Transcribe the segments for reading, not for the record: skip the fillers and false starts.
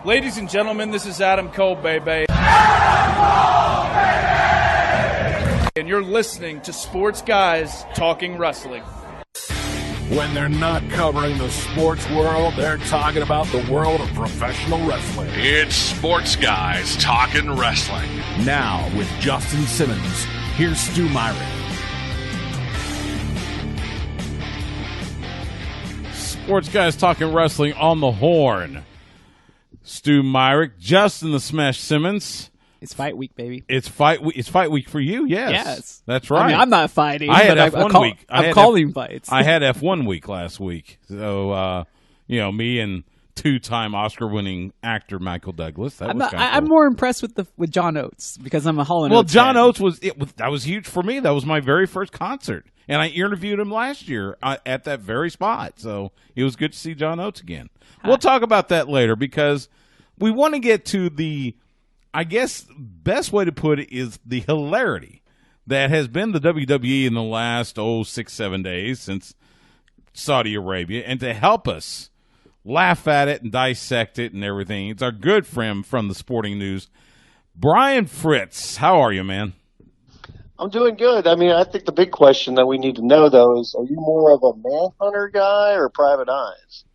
Ladies and gentlemen, this is Adam Cole, baby. And you're listening to Sports Guys Talking Wrestling. When they're not covering the sports world, they're talking about the world of professional wrestling. It's Sports Guys Talking Wrestling. Now, with Justin Simmons, here's Stu Myrick. Sports Guys Talking Wrestling on the Horn. Stu Myrick, Justin the Smash Simmons. It's fight week, baby. It's fight week. It's fight week for you. Yes, that's right. I mean, I'm not fighting. I had but F1 week. I'm calling fights. I had F1 week last week. So, me and two-time Oscar-winning actor Michael Douglas. I'm more impressed with John Oates because I'm a Hall & Oates. Well, John fan. Oates that was huge for me. That was my very first concert, and I interviewed him last year at that very spot. So it was good to see John Oates again. We'll talk about that later because we want to get to the, I guess, best way to put it is the hilarity that has been the WWE in the last 6-7 days since Saudi Arabia, and to help us laugh at it and dissect it and everything, it's our good friend from the Sporting News, Brian Fritz. How are you, man? I'm doing good. I mean, I think the big question that we need to know, though, is are you more of a Manhunter guy or Private Eyes?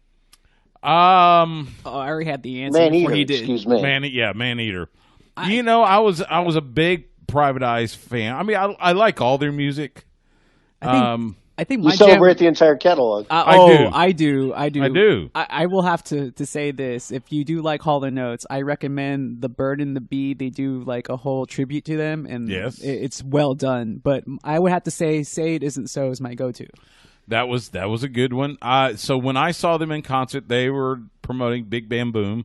I already had the answer Man-eater, before he did. excuse me. Man-eater. I was a big Private Eyes fan. I mean, I like all their music. I think you my celebrate the entire catalog. I do. I will have to say this. If you do like Hall & Oates, I recommend The Bird and the Bee. They do like a whole tribute to them, and yes, it's well done. But I would have to say It Isn't So is my go-to. That was a good one. So when I saw them in concert, they were promoting Big Bam Boom,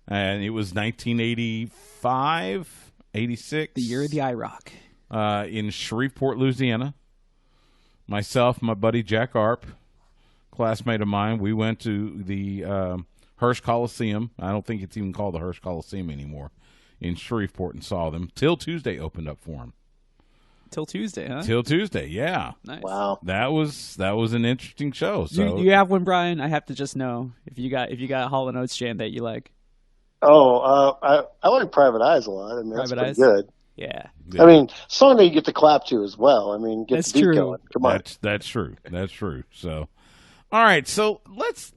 and it was 1985, 86. The year of the IROC. In Shreveport, Louisiana. Myself, my buddy Jack Arp, classmate of mine, we went to the Hirsch Coliseum. I don't think it's even called the Hirsch Coliseum anymore, in Shreveport, and saw them. Till Tuesday opened up for them. Till Tuesday, huh? Till Tuesday, yeah. Nice. Wow. That was an interesting show. So you have one, Brian? I have to just know if you got a Hall & Oates chant that you like. I like Private Eyes a lot. I mean, that's pretty good. Yeah. I mean, song that you get to clap to as well. I mean, get the beat going. Come on. That's true. That's true. So, all right. So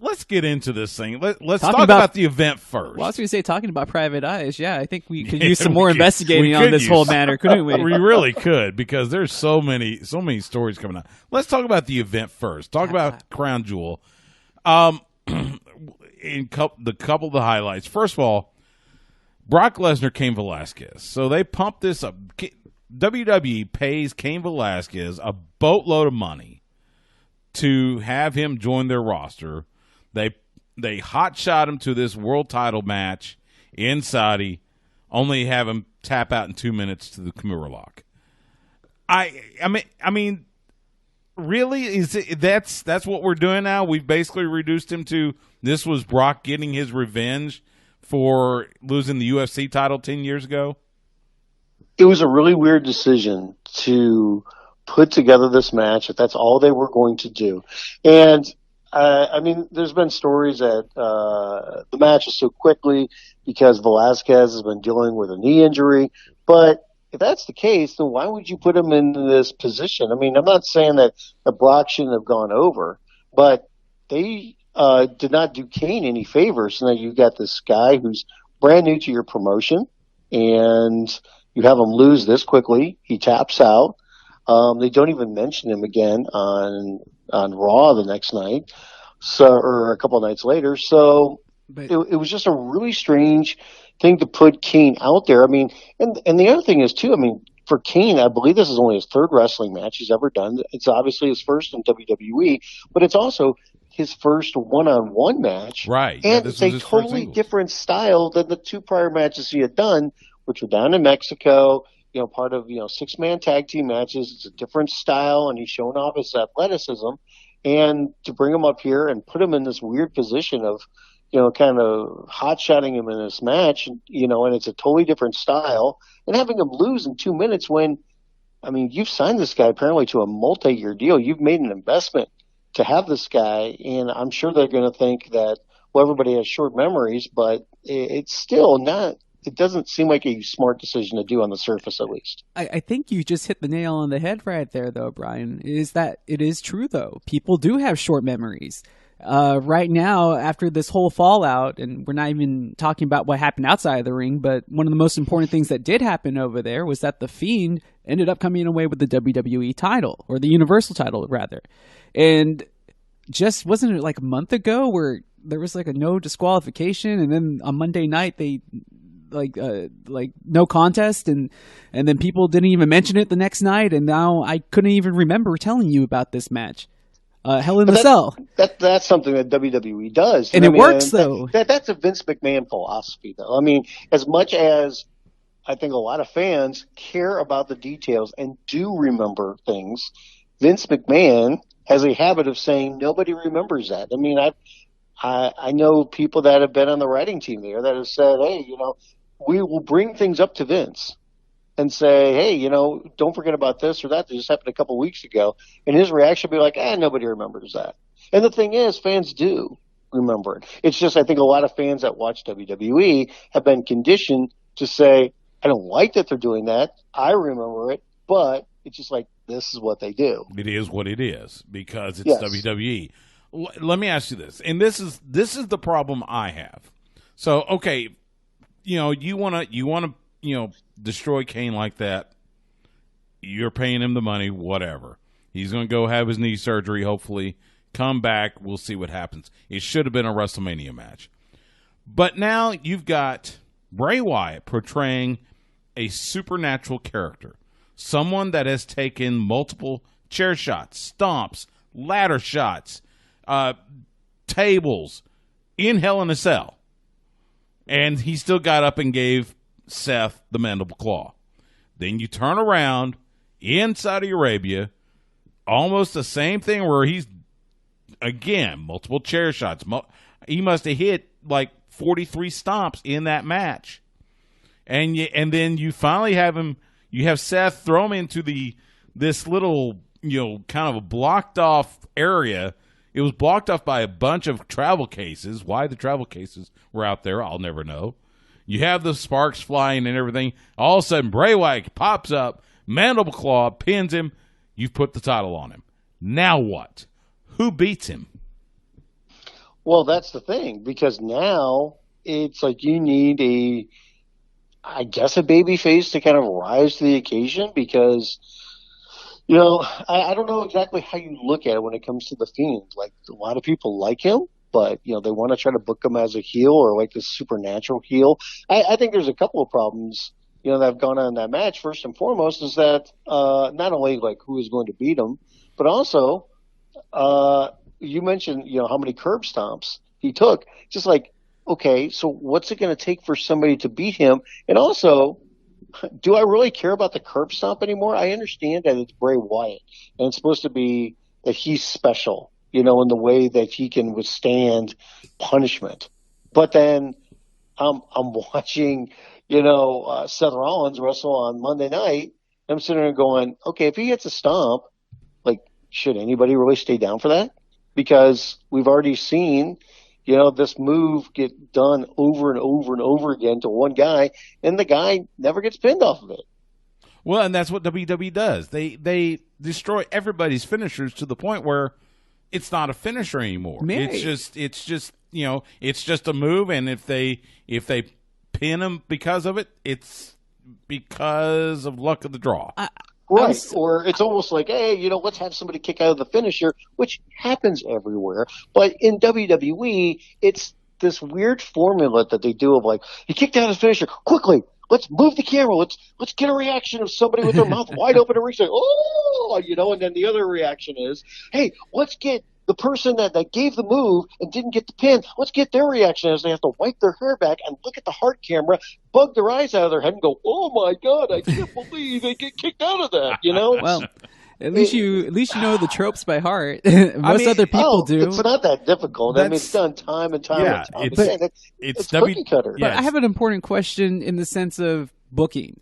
let's get into this thing. Let's talk about the event first. Well, I was going to say, talking about Private Eyes. Yeah, I think we could use some more investigating on this whole matter, couldn't we? We really could, because there's so many stories coming out. Let's talk about the event first. Talk about Crown Jewel. In the couple of the highlights. First of all, Brock Lesnar, Cain Velasquez. So they pumped this up. WWE pays Cain Velasquez a boatload of money to have him join their roster. They hotshot him to this world title match in Saudi, only have him tap out in 2 minutes to the Kimura lock. I mean, really, that's what we're doing now? We've basically reduced him to, this was Brock getting his revenge for losing the UFC title 10 years ago? It was a really weird decision to put together this match if that's all they were going to do. And, I mean, there's been stories that the match is so quickly because Velasquez has been dealing with a knee injury. But if that's the case, then why would you put him in this position? I mean, I'm not saying that Brock shouldn't have gone over, but they did not do Cain any favors. So now you've got this guy who's brand new to your promotion, and you have him lose this quickly. He taps out. They don't even mention him again on Raw the next night, or a couple of nights later. So it was just a really strange thing to put Cain out there. I mean, and the other thing is too, I mean, for Cain, I believe this is only his third wrestling match he's ever done. It's obviously his first in WWE, but it's also his first one-on-one match. Right. And it's a totally different style than the two prior matches he had done, which were down in Mexico, part of, 6-man tag team matches. It's a different style, and he's showing off his athleticism. And to bring him up here and put him in this weird position of, kind of hot-shotting him in this match, and it's a totally different style, and having him lose in 2 minutes when, I mean, you've signed this guy apparently to a multi-year deal. You've made an investment to have this guy, and I'm sure they're going to think that, well, everybody has short memories, but it's still not. It doesn't seem like a smart decision to do on the surface, at least. I think you just hit the nail on the head right there, though, Brian. Is that it is true, though. People do have short memories. Right now, after this whole fallout, and we're not even talking about what happened outside of the ring, but one of the most important things that did happen over there was that The Fiend ended up coming away with the WWE title, or the Universal title, rather. And just, wasn't it like a month ago where there was like a no disqualification, and then on Monday night they like no contest, and then people didn't even mention it the next night, and now I couldn't even remember telling you about this match. Hell in the Cell. That's something that WWE does, and it works though. That's a Vince McMahon philosophy, though. I mean, as much as I think a lot of fans care about the details and do remember things, Vince McMahon has a habit of saying nobody remembers that. I mean, I know people that have been on the writing team there that have said, hey, we will bring things up to Vince and say, hey, don't forget about this or that. That just happened a couple of weeks ago. And his reaction will be like, nobody remembers that. And the thing is, fans do remember it. It's just, I think a lot of fans that watch WWE have been conditioned to say, I don't like that they're doing that. I remember it, but it's just like, this is what they do. It is what it is because it's WWE. Let me ask you this, and this is the problem I have. So, okay, you want to destroy Kane like that. You're paying him the money, whatever. He's going to go have his knee surgery, hopefully come back. We'll see what happens. It should have been a WrestleMania match, but now you've got Bray Wyatt portraying a supernatural character, someone that has taken multiple chair shots, stomps, ladder shots, tables in Hell in a Cell, and he still got up and gave Seth the mandible claw. Then you turn around in Saudi Arabia, almost the same thing where he's again multiple chair shots. He must have hit like 43 stomps in that match, and then you finally have him. You have Seth throw him into this little kind of a blocked off area. It was blocked off by a bunch of travel cases. Why the travel cases were out there, I'll never know. You have the sparks flying and everything. All of a sudden, Bray Wyatt pops up, mandible claw, pins him. You've put the title on him. Now what? Who beats him? Well, that's the thing, because now it's like you need a baby face to kind of rise to the occasion, because I don't know exactly how you look at it when it comes to The Fiend. Like, a lot of people like him, but, they want to try to book him as a heel or like this supernatural heel. I think there's a couple of problems, that have gone on in that match. First and foremost is that not only like who is going to beat him, but also you mentioned, how many curb stomps he took. Just like, okay, so what's it going to take for somebody to beat him? And also, do I really care about the curb stomp anymore? I understand that it's Bray Wyatt, and it's supposed to be that he's special, in the way that he can withstand punishment. But then I'm watching, Seth Rollins wrestle on Monday night, and I'm sitting there going, okay, if he hits a stomp, like, should anybody really stay down for that? Because we've already seen this move get done over and over and over again to one guy, and the guy never gets pinned off of it. Well, and that's what WWE does. They destroy everybody's finishers to the point where it's not a finisher anymore. It's just a move, and if they pin him because of it, it's because of luck of the draw. Right, or it's almost like, hey, let's have somebody kick out of the finisher, which happens everywhere. But in WWE, it's this weird formula that they do of like, he kicked out his finisher, quickly, let's move the camera, let's get a reaction of somebody with their mouth wide open and reaching, and then the other reaction is, hey, let's get the person that gave the move and didn't get the pin, let's get their reaction as they have to wipe their hair back and look at the heart camera, bug their eyes out of their head and go, oh my God, I can't believe they get kicked out of that, Well, at least you know the tropes by heart. Other people do. It's not that difficult. It's done time and time and time again. It's cookie cutter. But I have an important question in the sense of booking.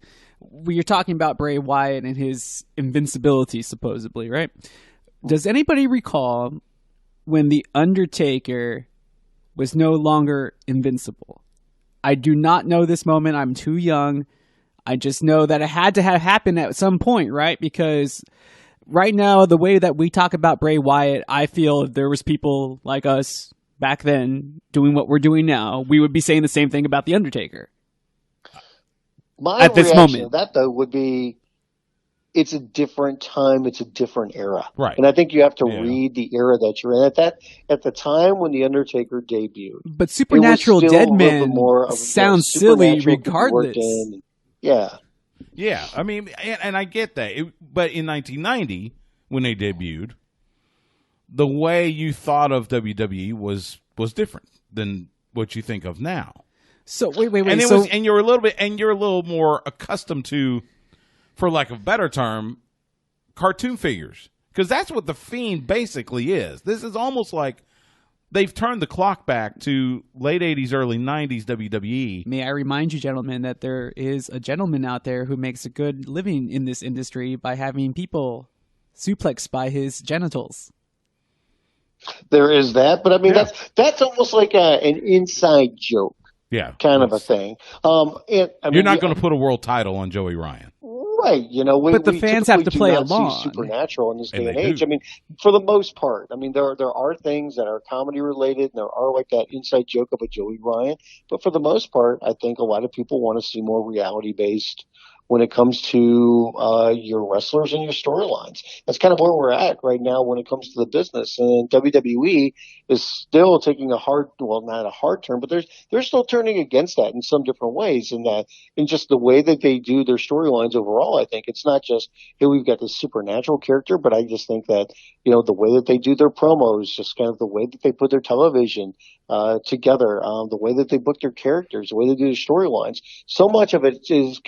You're talking about Bray Wyatt and his invincibility, supposedly, right? Does anybody recall when The Undertaker was no longer invincible? I do not know this moment. I'm too young. I just know that it had to have happened at some point, right? Because right now, the way that we talk about Bray Wyatt, I feel if there was people like us back then doing what we're doing now, we would be saying the same thing about The Undertaker. My at this reaction moment. to that, though, would be it's a different time, it's a different era. Right. And I think you have to read the era that you're in. At the time when The Undertaker debuted. But Supernatural Dead Man sounds silly regardless. Yeah. Yeah, I mean, and I get that. But in 1990, when they debuted, the way you thought of WWE was different than what you think of now. So wait. And you're a little more accustomed to, for lack of a better term, cartoon figures, because that's what the Fiend basically is. This is almost like they've turned the clock back to late 80s, early 90s WWE. May I remind you, gentlemen, that there is a gentleman out there who makes a good living in this industry by having people suplexed by his genitals. There is that, but I mean that's almost like an inside joke, kind of a thing. You're not going to put a world title on Joey Ryan. Right, but the fans have to play along. See Supernatural in this day and age. I mean, for the most part, I mean there are things that are comedy related, and there are like that inside joke of a Joey Ryan. But for the most part, I think a lot of people want to see more reality based when it comes to your wrestlers and your storylines. That's kind of where we're at right now when it comes to the business. And WWE is still taking not a hard turn, but they're still turning against that in some different ways. In just the way that they do their storylines overall, I think it's not just, hey, we've got this supernatural character, but I just think that, the way that they do their promos, just kind of the way that they put their television together, the way that they book their characters, the way they do their storylines. So much of it is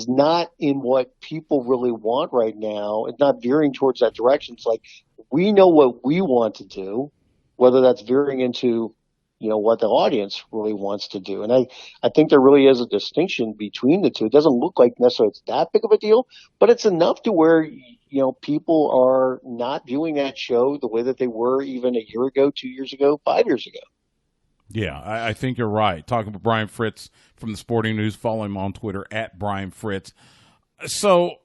not in what people really want right now. It's not veering towards that direction. It's like, we know what we want to do, whether that's veering into, what the audience really wants to do. And I think there really is a distinction between the two. It doesn't look like necessarily it's that big of a deal, but it's enough to where, people are not viewing that show the way that they were even a year ago, 2 years ago, 5 years ago. Yeah, I think you're right. Talking about Brian Fritz from the Sporting News, follow him on Twitter at Brian Fritz. So,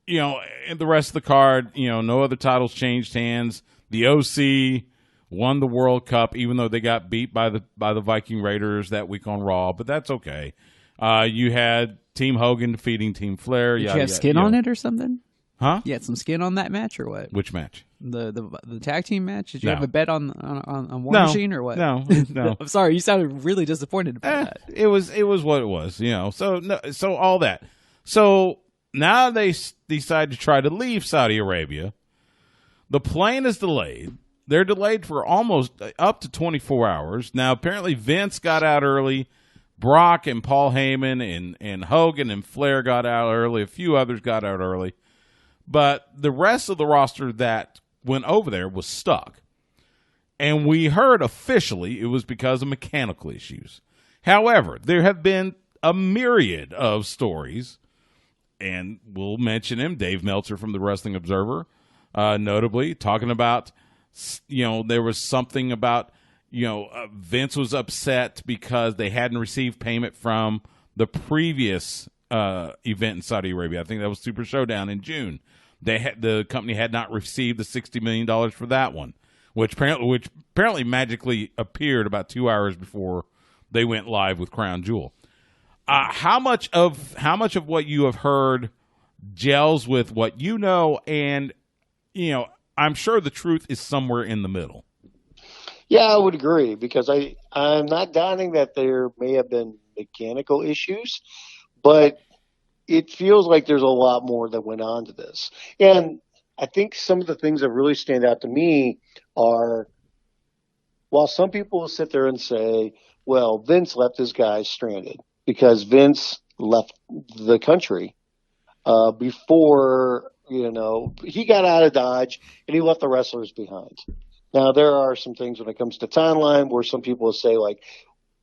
in the rest of the card, no other titles changed hands. The OC won the World Cup, even though they got beat by the Viking Raiders that week on Raw, but that's okay. You had Team Hogan defeating Team Flair. Did you have skin on it or something? Huh? You had some skin on that match or what? Which match? The tag team match? Did you have a bet on War No. Machine or what? No. I'm sorry. You sounded really disappointed about that. It was what it was, So all that. So now they decide to try to leave Saudi Arabia. The plane is delayed. They're delayed for almost up to 24 hours. Now, apparently Vince got out early. Brock and Paul Heyman and Hogan and Flair got out early. A few others got out early. But the rest of the roster that went over there was stuck. And we heard officially it was because of mechanical issues. However, there have been a myriad of stories, and we'll mention him, Dave Meltzer from the Wrestling Observer, notably, talking about, there was something about, Vince was upset because they hadn't received payment from the previous event in Saudi Arabia. I think that was Super Showdown in June. The company had not received the $60 million for that one, which apparently magically appeared about 2 hours before they went live with Crown Jewel. How much of what you have heard gels with what you know, and I'm sure the truth is somewhere in the middle. Yeah, I would agree, because I'm not doubting that there may have been mechanical issues, but it feels like there's a lot more that went on to this. And I think some of the things that really stand out to me are, while some people will sit there and say, well, Vince left his guys stranded because Vince left the country before, he got out of Dodge and he left the wrestlers behind. Now, there are some things when it comes to timeline where some people will say, like,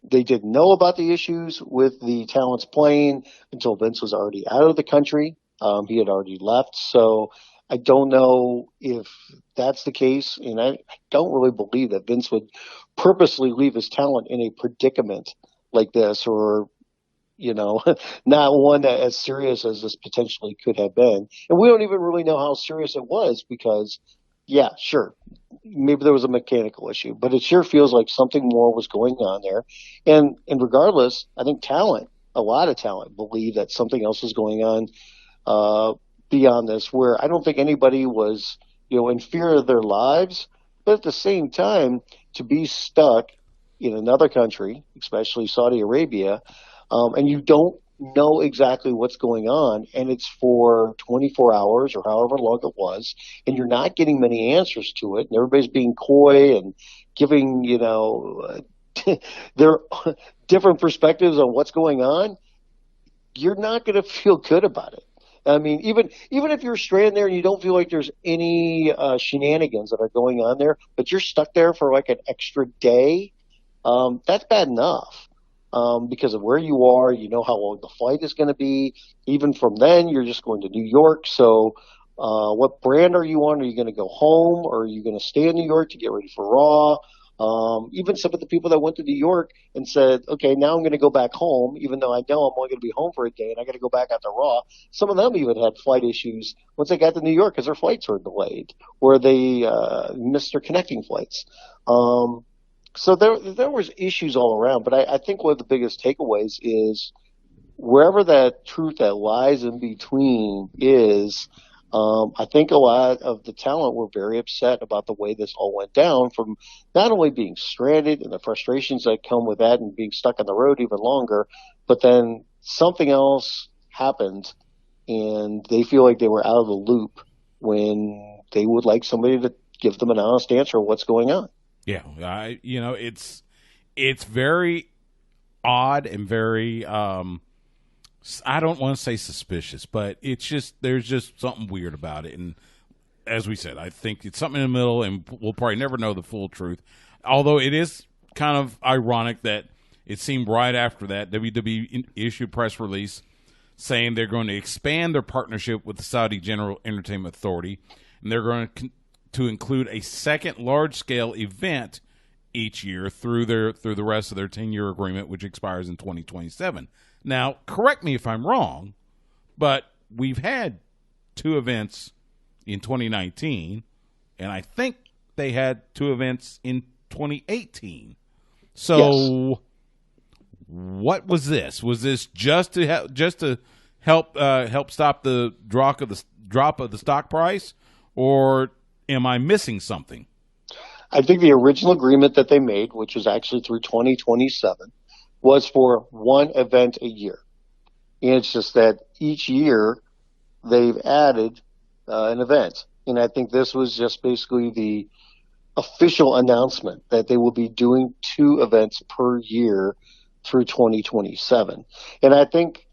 they didn't know about the issues with the talents playing until Vince was already out of the country. He had already left. So I don't know if that's the case. And I don't really believe that Vince would purposely leave his talent in a predicament like this, or not one that as serious as this potentially could have been. And we don't even really know how serious it was because, yeah, sure, maybe there was a mechanical issue, but it sure feels like something more was going on there. And regardless, I think a lot of talent believe that something else is going on beyond this, where I don't think anybody was, in fear of their lives. But at the same time, to be stuck in another country, especially Saudi Arabia, and you don't know exactly what's going on, and it's for 24 hours or however long it was, and you're not getting many answers to it, and everybody's being coy and giving, their different perspectives on what's going on, you're not going to feel good about it. I mean, even if you're stranded there and you don't feel like there's any shenanigans that are going on there, but you're stuck there for like an extra day, that's bad enough. Because of where you are, you know how long the flight is going to be. Even from then, you're just going to New York. So what brand are you on? Are you going to go home, or are you going to stay in New York to get ready for Raw? Even some of the people that went to New York and said, okay, now I'm going to go back home, even though I know I'm only going to be home for a day and I got to go back after Raw. Some of them even had flight issues once they got to New York because their flights were delayed, or they missed their connecting flights. So there was issues all around, but I think one of the biggest takeaways is wherever that truth that lies in between is, I think a lot of the talent were very upset about the way this all went down, from not only being stranded and the frustrations that come with that and being stuck on the road even longer, but then something else happened and they feel like they were out of the loop when they would like somebody to give them an honest answer of what's going on. Yeah, it's very odd and very I don't want to say suspicious, but it's just there's just something weird about it. And as we said, I think it's something in the middle, and we'll probably never know the full truth. Although it is kind of ironic that it seemed right after that WWE issued a press release saying they're going to expand their partnership with the Saudi General Entertainment Authority, and they're going to include a second large-scale event each year through the rest of their 10-year agreement, which expires in 2027. Now, correct me if I'm wrong, but we've had 2 events in 2019, and I think they had 2 events in 2018. So, yes. What was this? Was this just to help stop the drop of the stock price, or am I missing something? I think the original agreement that they made, which was actually through 2027, was for one event a year. And it's just that each year they've added an event. And I think this was just basically the official announcement that they will be doing 2 events per year through 2027. And I think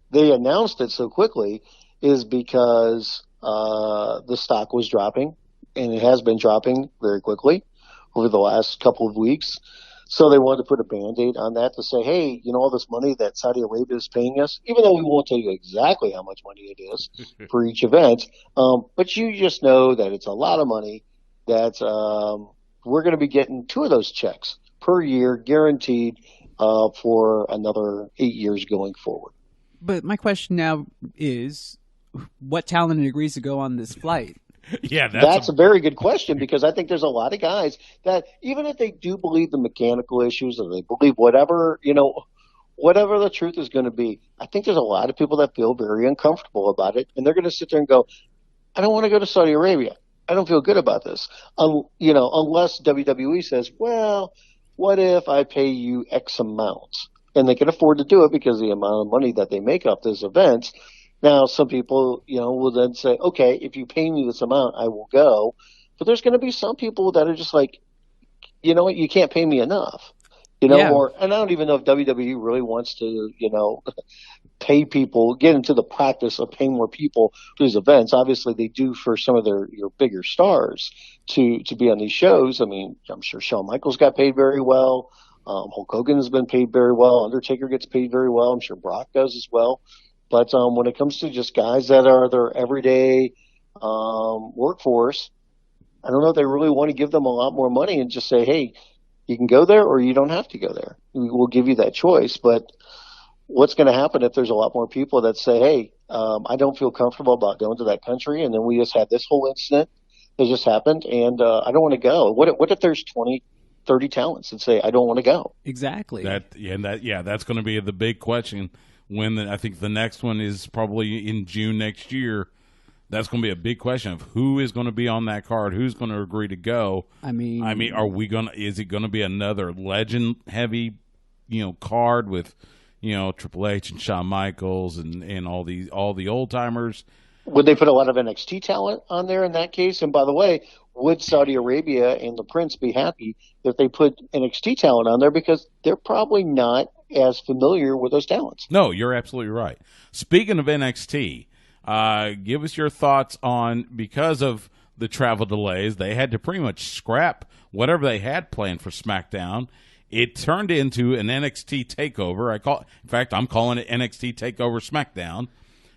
they announced it so quickly is because the stock was dropping, and it has been dropping very quickly over the last couple of weeks. So they wanted to put a Band-Aid on that to say, hey, all this money that Saudi Arabia is paying us, even though we won't tell you exactly how much money it is for each event, but you just know that it's a lot of money that we're going to be getting 2 of those checks per year, guaranteed for another 8 years going forward. But my question now is, what talent agrees to go on this flight? Yeah, that's a very good question, because I think there's a lot of guys that even if they do believe the mechanical issues, or they believe whatever the truth is going to be, I think there's a lot of people that feel very uncomfortable about it, and they're going to sit there and go, I don't want to go to Saudi Arabia. I don't feel good about this. Unless WWE says, well, what if I pay you X amount? And they can afford to do it because of the amount of money that they make off this event. Now, some people, will then say, okay, if you pay me this amount, I will go. But there's going to be some people that are just like, you know what, you can't pay me enough. And I don't even know if WWE really wants to, pay people, get into the practice of paying more people for these events. Obviously, they do for some of your bigger stars to be on these shows. I mean, I'm sure Shawn Michaels got paid very well. Hulk Hogan has been paid very well. Undertaker gets paid very well. I'm sure Brock does as well. But when it comes to just guys that are their everyday workforce, I don't know if they really want to give them a lot more money and just say, hey, You can go there or you don't have to go there. We'll give you that choice. But what's going to happen if there's a lot more people that say, hey, I don't feel comfortable about going to that country, and then we just had this whole incident that just happened, and I don't want to go. What if there's 20, 30 talents that say, I don't want to go? Exactly. That's going to be the big question. I think the next one is probably in June next year. That's going to be a big question of who is going to be on that card, who's going to agree to go. I mean, is it going to be another legend heavy, card with, Triple H and Shawn Michaels and all the old timers? Would they put a lot of NXT talent on there in that case? And by the way, would Saudi Arabia and the Prince be happy if they put NXT talent on there, because they're probably not as familiar with those talents? No, you're absolutely right. Speaking of NXT, give us your thoughts on, because of the travel delays, they had to pretty much scrap whatever they had planned for SmackDown. It turned into an NXT takeover. I'm calling it NXT Takeover SmackDown.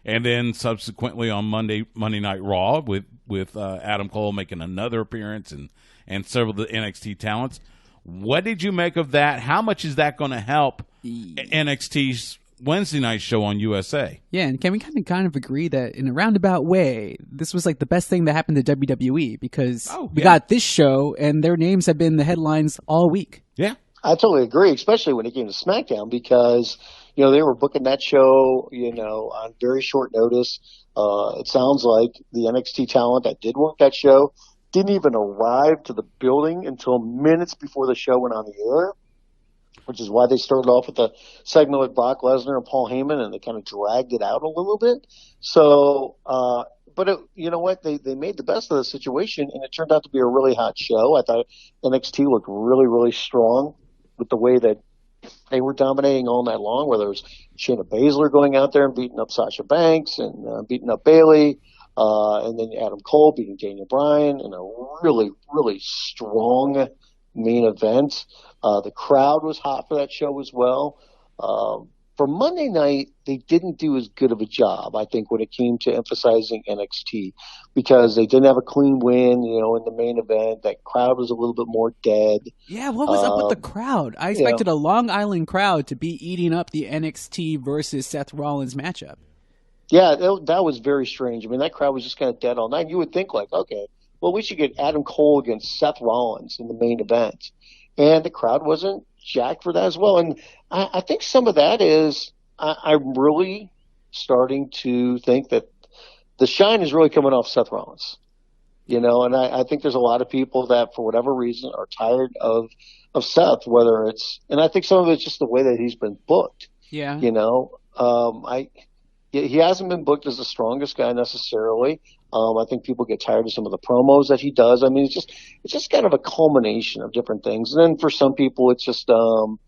And then subsequently on Monday Night Raw with Adam Cole making another appearance and several of the NXT talents. What did you make of that? How much is that going to help NXT's Wednesday night show on USA? Yeah, and can we kind of agree that in a roundabout way, this was like the best thing that happened to WWE, because we got this show and their names have been the headlines all week. Yeah. I totally agree, especially when it came to SmackDown, because, they were booking that show, on very short notice. It sounds like the NXT talent that did work that show didn't even arrive to the building until minutes before the show went on the air, which is why they started off with a segment with Brock Lesnar and Paul Heyman, and they kind of dragged it out a little bit. So, you know what? They made the best of the situation, and it turned out to be a really hot show. I thought NXT looked really, really strong with the way that they were dominating all night long, whether it was Shayna Baszler going out there and beating up Sasha Banks and beating up Bayley, and then Adam Cole beating Daniel Bryan in a really, really strong main event. The crowd was hot for that show as well. For Monday night, they didn't do as good of a job, I think, when it came to emphasizing NXT, because they didn't have a clean win, in the main event. That crowd was a little bit more dead. Yeah, what was up with the crowd? I expected a Long Island crowd to be eating up the NXT versus Seth Rollins matchup. Yeah, that was very strange. I mean, that crowd was just kind of dead all night. You would think, like, okay, well, we should get Adam Cole against Seth Rollins in the main event. And the crowd wasn't jacked for that as well. And I think some of that is I'm really starting to think that the shine is really coming off Seth Rollins. And I think there's a lot of people that, for whatever reason, are tired of Seth, whether it's – and I think some of it's just the way that he's been booked. Yeah. He hasn't been booked as the strongest guy necessarily. I think people get tired of some of the promos that he does. I mean, it's just kind of a culmination of different things. And then for some people, it's just the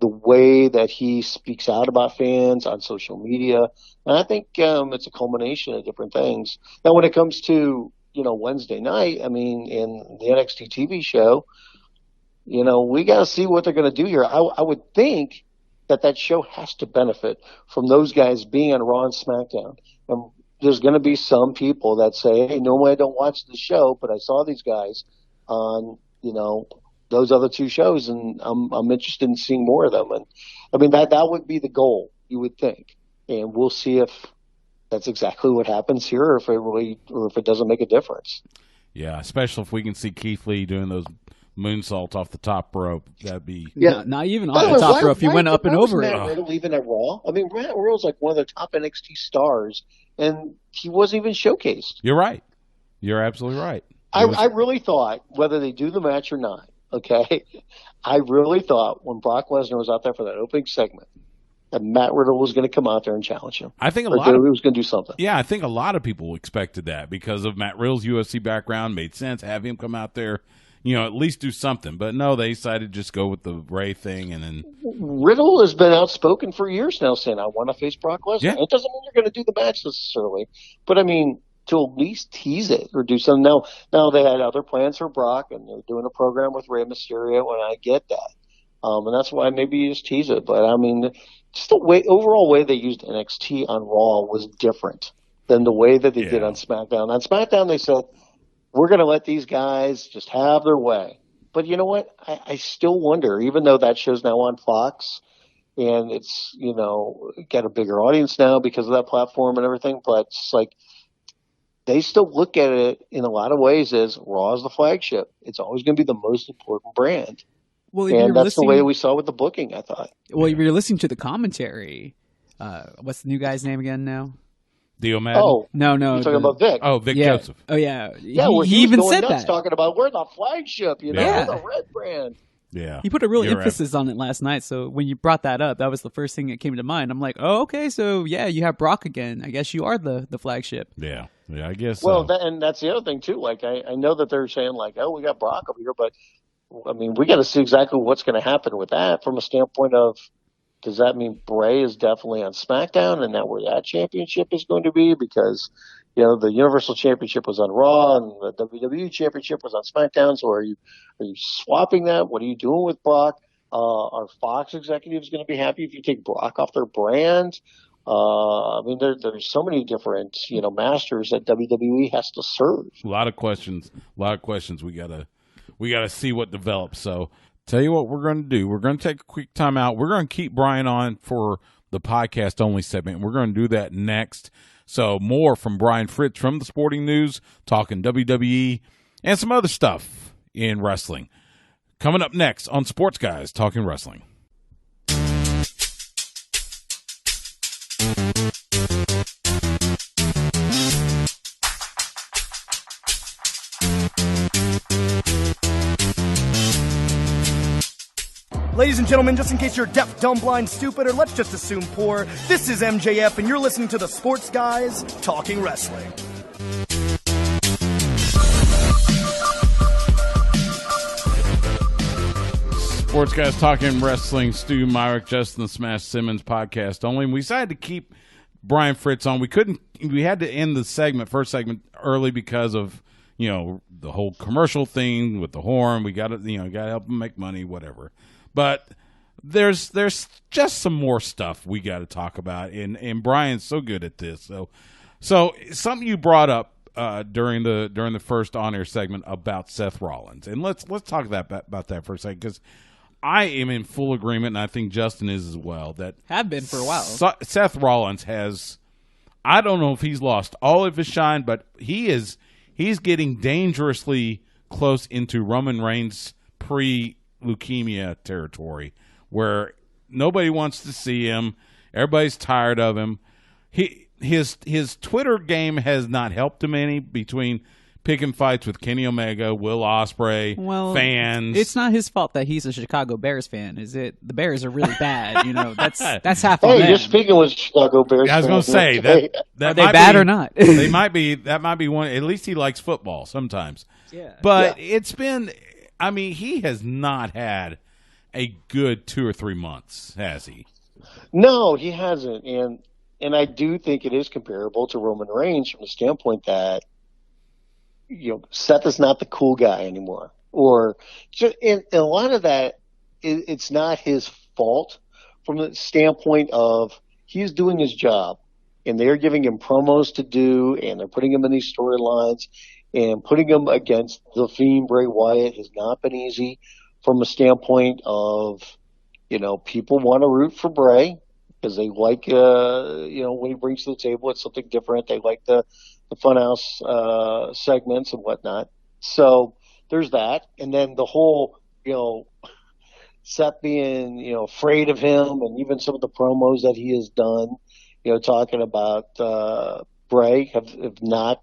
way that he speaks out about fans on social media. And I think it's a culmination of different things. Now, when it comes to, Wednesday night, I mean, in the NXT TV show, we got to see what they're going to do here. I would think that show has to benefit from those guys being on Raw and SmackDown. There's going to be some people that say, hey, normally I don't watch the show, but I saw these guys on, those other two shows, and I'm interested in seeing more of them. And I mean, that would be the goal, you would think. And we'll see if that's exactly what happens here, or if it doesn't make a difference. Yeah, especially if we can see Keith Lee doing those moonsaults off the top rope. That'd be not even on the top rope. He went up and over it. Matt Riddle even at Raw? I mean, Matt Riddle's like one of the top NXT stars, and he wasn't even showcased. You're right. You're absolutely right. I really thought, whether they do the match or not, okay, I really thought when Brock Lesnar was out there for that opening segment that Matt Riddle was going to come out there and challenge him. I think he was going to do something. Yeah, I think a lot of people expected that because of Matt Riddle's UFC background. Made sense. Have him come out there, at least do something. But no, they decided to just go with the Ray thing. And then Riddle has been outspoken for years now, saying, I want to face Brock Lesnar. Yeah. It doesn't mean you're going to do the match necessarily. But, I mean, to at least tease it or do something. Now they had other plans for Brock, and they're doing a program with Rey Mysterio, and I get that. And that's why maybe you just tease it. But, I mean, just the overall way they used NXT on Raw was different than the way that they did on SmackDown. On SmackDown, they said, we're going to let these guys just have their way. But you know what? I still wonder, even though that show's now on Fox and it's, got a bigger audience now because of that platform and everything, but it's like they still look at it in a lot of ways as Raw is the flagship. It's always going to be the most important brand. Well, and that's the way we saw with the booking, I thought. Well, if you're listening to the commentary, what's the new guy's name again now? Dio Madden? Oh, no. You're talking about Vic. Oh, Vic Joseph. Oh, yeah. Yeah, he even going said nuts that. talking about we're the flagship, we're the red brand. Yeah. He put a real You're emphasis on it last night. So when you brought that up, that was the first thing that came to mind. I'm like, oh, okay. So, yeah, you have Brock again. I guess you are the flagship. Yeah. Yeah, I guess Well, so. and that's the other thing, too. Like, I know that they're saying, like, oh, we got Brock over here, but, I mean, we got to see exactly what's going to happen with that from a standpoint of, does that mean Bray is definitely on SmackDown and that where that championship is going to be? Because, the Universal Championship was on Raw and the WWE Championship was on SmackDown. So are you swapping that? What are you doing with Brock? Are Fox executives going to be happy if you take Brock off their brand? I mean, there's so many different, masters that WWE has to serve. A lot of questions. We gotta see what develops. So tell you what we're going to do. We're going to take a quick time out. We're going to keep Brian on for the podcast only segment. We're going to do that next. So more from Brian Fritz from the Sporting News, talking WWE and some other stuff in wrestling. Coming up next on Sports Guys Talking Wrestling. Ladies and gentlemen, just in case you're deaf, dumb, blind, stupid, or let's just assume poor, this is MJF, and you're listening to the Sports Guys Talking Wrestling. Sports Guys Talking Wrestling, Stu, Myrick, Justin, the Smash Simmons podcast only. And we decided to keep Brian Fritz on. We had to end the first segment early because of, the whole commercial thing with the horn. We got to, got to help him make money, whatever. But there's just some more stuff we got to talk about, and Brian's so good at this. So something you brought up during the first on-air segment about Seth Rollins, and let's talk about that for a second, because I am in full agreement, and I think Justin is as well, that Have been for a while. Seth Rollins has, I don't know if he's lost all of his shine, but he's getting dangerously close into Roman Reigns pre-leukemia territory, where nobody wants to see him. Everybody's tired of him. His Twitter game has not helped him any, between picking fights with Kenny Omega, Will Ospreay, fans. It's not his fault that he's a Chicago Bears fan, is it? The Bears are really bad. That's half on them. You're speaking with Chicago Bears. I was going to say that are they bad or not? They might be. That might be one. At least he likes football sometimes. Yeah. But it's been. I mean, he has not had a good 2 or 3 months, has he? No, he hasn't, and I do think it is comparable to Roman Reigns from the standpoint that, Seth is not the cool guy anymore. And a lot of that, it's not his fault from the standpoint of he's doing his job, and they're giving him promos to do, and they're putting him in these storylines, and putting him against the Fiend Bray Wyatt has not been easy from a standpoint of, people want to root for Bray because they like, when he brings to the table, it's something different. They like the funhouse segments and whatnot. So there's that. And then the whole, Seth being, afraid of him, and even some of the promos that he has done, talking about Bray have not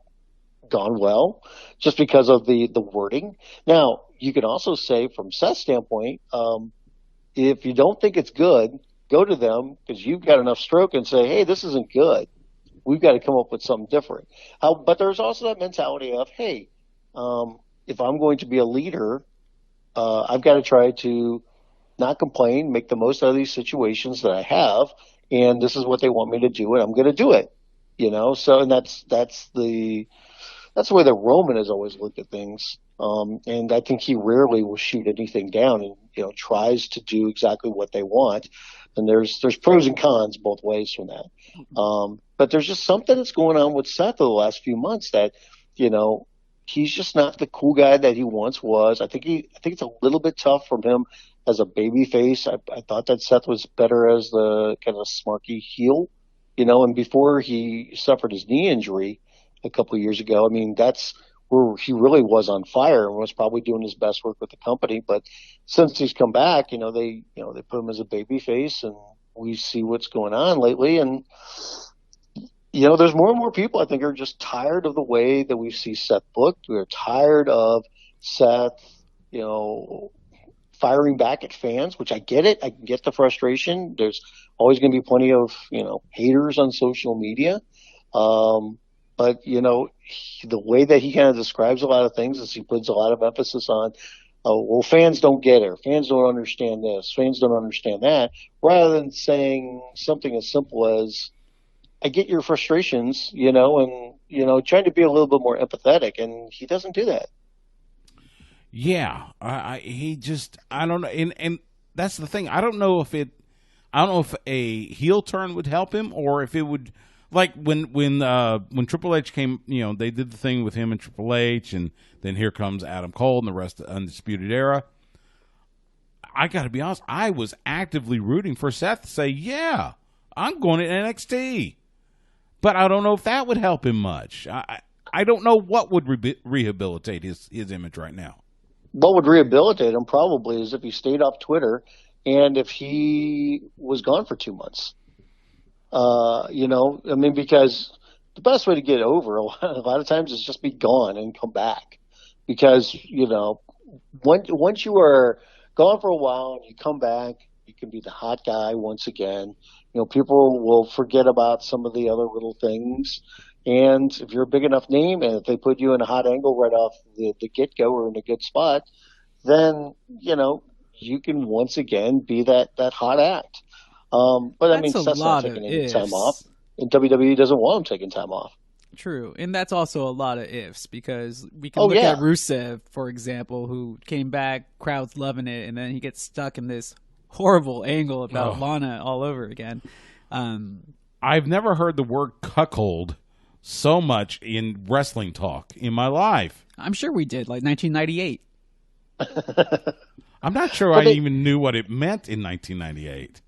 gone well just because of the wording. Now, you can also say from Seth's standpoint, if you don't think it's good, go to them, because you've got enough stroke, and say, hey, this isn't good. We've got to come up with something different. But there's also that mentality of, hey, if I'm going to be a leader, I've got to try to not complain, make the most out of these situations that I have, and this is what they want me to do, and I'm going to do it. So, and that's the way that Roman has always looked at things. And I think he rarely will shoot anything down, and tries to do exactly what they want. And there's pros and cons both ways from that. But there's just something that's going on with Seth over the last few months that, he's just not the cool guy that he once was. I think it's a little bit tough from him as a baby face. I thought that Seth was better as the kind of smarky heel, and before he suffered his knee injury a couple of years ago, I mean, that's where he really was on fire and was probably doing his best work with the company. But since he's come back, they put him as a baby face, and we see what's going on lately. And, there's more and more people I think are just tired of the way that we see Seth booked. We're tired of Seth, firing back at fans, which I get it. I can get the frustration. There's always going to be plenty of, haters on social media. But, the way that he kind of describes a lot of things is he puts a lot of emphasis on, well, fans don't get it. Fans don't understand this. Fans don't understand that. Rather than saying something as simple as, I get your frustrations, and, trying to be a little bit more empathetic. And he doesn't do that. Yeah. I don't know. And that's the thing. I don't know if a heel turn would help him, or if it would, like when Triple H came, they did the thing with him and Triple H, and then here comes Adam Cole and the rest of the Undisputed Era. I got to be honest, I was actively rooting for Seth to say, yeah, I'm going to NXT. But I don't know if that would help him much. I don't know what would rehabilitate his image right now. What would rehabilitate him probably is if he stayed off Twitter and if he was gone for 2 months. Because the best way to get over a lot of times is just be gone and come back. Because, once you are gone for a while and you come back, you can be the hot guy once again. People will forget about some of the other little things. And if you're a big enough name and if they put you in a hot angle right off the get-go or in a good spot, then, you can once again be that hot act. But I mean, Seth's not taking any time off, and WWE doesn't want him taking time off. True, and that's also a lot of ifs, because we can look at Rusev, for example, who came back, crowd's loving it, and then he gets stuck in this horrible angle about Lana all over again. I've never heard the word cuckold so much in wrestling talk in my life. I'm sure we did, like 1998. I'm not sure I even knew what it meant in 1998.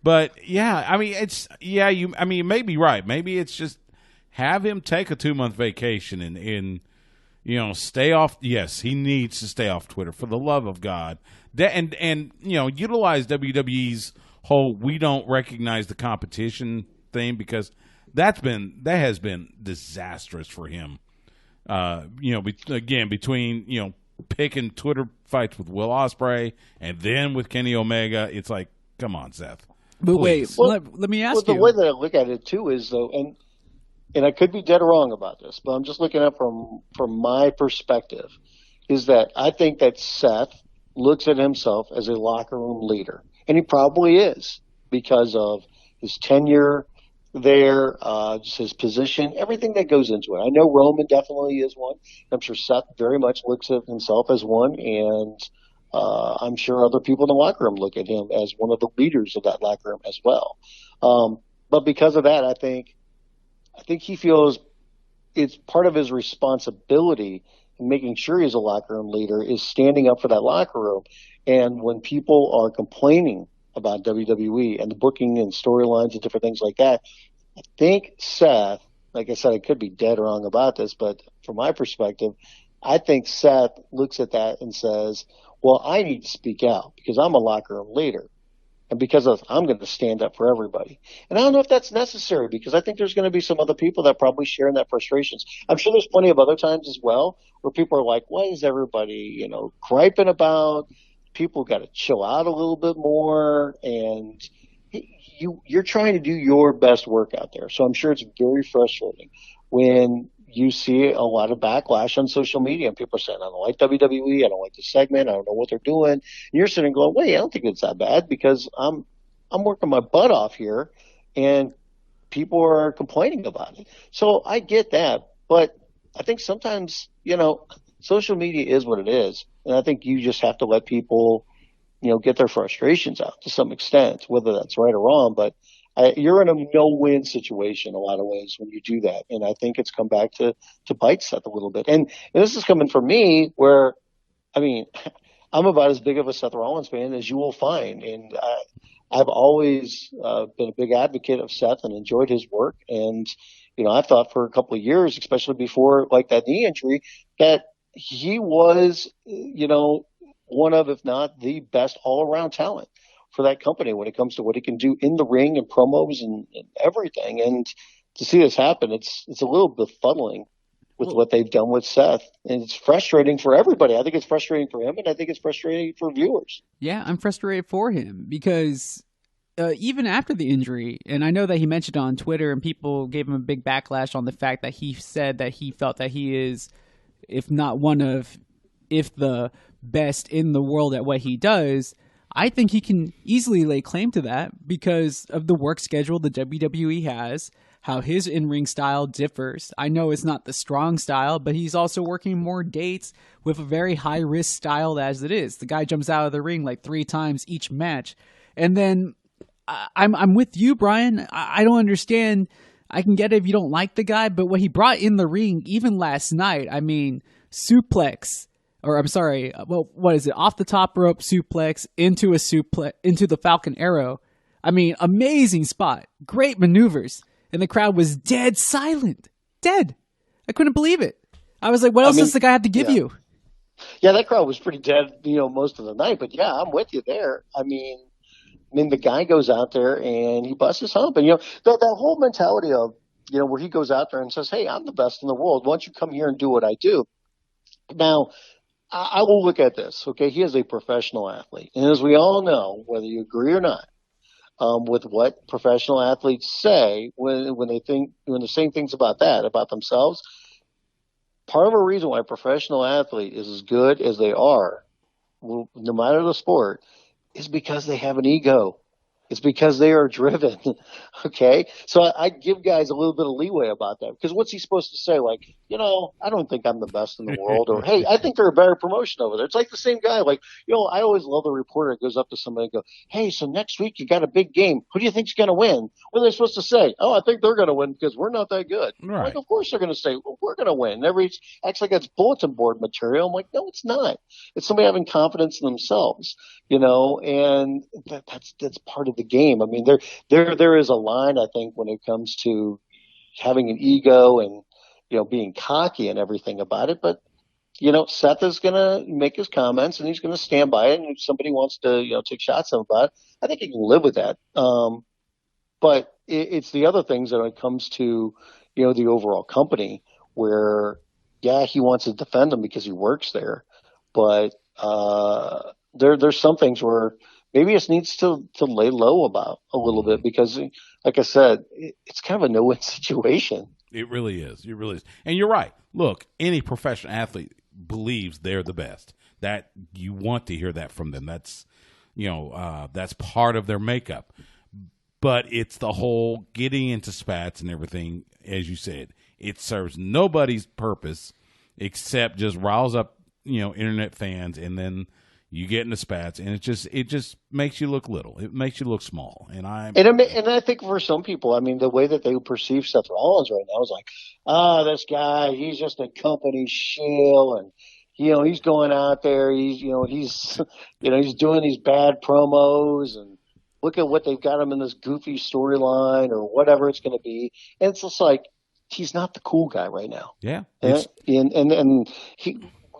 But yeah, I mean, you may be right. Maybe it's just have him take a 2-month vacation and stay off. Yes, he needs to stay off Twitter, for the love of God. And utilize WWE's whole "we don't recognize the competition" thing, because that has been disastrous for him. Between picking Twitter fights with Will Ospreay and then with Kenny Omega, it's like, come on, Seth. But wait, let me ask you. The way that I look at it too is, though, and I could be dead wrong about this, but I'm just looking at it from my perspective, is that I think that Seth looks at himself as a locker room leader, and he probably is, because of his tenure there, just his position, everything that goes into it. I know Roman definitely is one. I'm sure Seth very much looks at himself as one, and I'm sure other people in the locker room look at him as one of the leaders of that locker room as well. But because of that, I think he feels it's part of his responsibility in making sure he's a locker room leader is standing up for that locker room. And when people are complaining about WWE and the booking and storylines and different things like that, I think Seth, like I said, I could be dead wrong about this, but from my perspective, I think Seth looks at that and says, well, I need to speak out because I'm a locker room leader. And because I'm going to stand up for everybody. And I don't know if that's necessary, because I think there's going to be some other people that probably share in that frustrations. I'm sure there's plenty of other times as well where people are like, what is everybody, griping about? People got to chill out a little bit more. And you're trying to do your best work out there. So I'm sure it's very frustrating when you see a lot of backlash on social media and people are saying, I don't like WWE, I don't like the segment, I don't know what they're doing. And you're sitting going, wait, I don't think it's that bad because I'm working my butt off here and people are complaining about it. So I get that, but I think sometimes, social media is what it is. And I think you just have to let people, get their frustrations out to some extent, whether that's right or wrong. But you're in a no-win situation a lot of ways when you do that. And I think it's come back to bite Seth a little bit. And this is coming from me where, I mean, I'm about as big of a Seth Rollins fan as you will find. And I've always been a big advocate of Seth and enjoyed his work. And, I thought for a couple of years, especially before like that knee injury, that he was, one of, if not the best all-around talent for that company when it comes to what he can do in the ring and promos and everything. And to see this happen, it's a little befuddling with what they've done with Seth. And it's frustrating for everybody. I think it's frustrating for him, and I think it's frustrating for viewers. Yeah, I'm frustrated for him because even after the injury, and I know that he mentioned it on Twitter and people gave him a big backlash on the fact that he said that he felt that he is, if not one of, if the best in the world at what he does. I think he can easily lay claim to that because of the work schedule the WWE has, how his in-ring style differs. I know it's not the strong style, but he's also working more dates with a very high-risk style as it is. The guy jumps out of the ring like 3 times each match. And then I'm with you, Brian. I don't understand. I can get it if you don't like the guy, but what he brought in the ring, even last night, I mean, suplex. Or I'm sorry, well, what is it? Off the top rope suplex into the Falcon Arrow. I mean, amazing spot, great maneuvers, and the crowd was dead silent, dead. I couldn't believe it. I was like, what else does the guy have to give you? Yeah, that crowd was pretty dead, most of the night. But yeah, I'm with you there. I mean, the guy goes out there and he busts his hump, and that whole mentality of where he goes out there and says, "Hey, I'm the best in the world. Why don't you come here and do what I do?" Now, I will look at this, okay? He is a professional athlete. And as we all know, whether you agree or not, with what professional athletes say when they're saying things about themselves, part of a reason why a professional athlete is as good as they are, no matter the sport, is because they have an ego. It's because they are driven, okay? So I give guys a little bit of leeway about that because what's he supposed to say? Like, I don't think I'm the best in the world, or, hey, I think they're a better promotion over there. It's like the same guy. Like, I always love the reporter that goes up to somebody and go, "Hey, so next week you got a big game. Who do you think's going to win?" What are they supposed to say? "Oh, I think they're going to win because we're not that good." Right. Like, of course they're going to say, "Well, we're going to win." Everybody acts like that's bulletin board material. I'm like, no, it's not. It's somebody having confidence in themselves, and that's part of the game. I mean, there is a line, I think, when it comes to having an ego and, being cocky and everything about it. But, Seth is going to make his comments and he's going to stand by it. And if somebody wants to, take shots at him about it, I think he can live with that. But it's the other things that when it comes to, the overall company where, yeah, he wants to defend him because he works there. But there's some things where maybe it needs to lay low about a little bit because, like I said, it's kind of a no-win situation. It really is. It really is. And you're right. Look, any professional athlete believes they're the best. That you want to hear that from them. That's, that's part of their makeup. But it's the whole getting into spats and everything, as you said. It serves nobody's purpose except just riles up, internet fans, and then you get into spats, and it just makes you look little. It makes you look small. And I think for some people, I mean, the way that they perceive Seth Rollins right now is like, this guy, he's just a company shill, and he's going out there, he's doing these bad promos, and look at what they've got him in this goofy storyline or whatever it's going to be. And it's just like he's not the cool guy right now. Yeah, and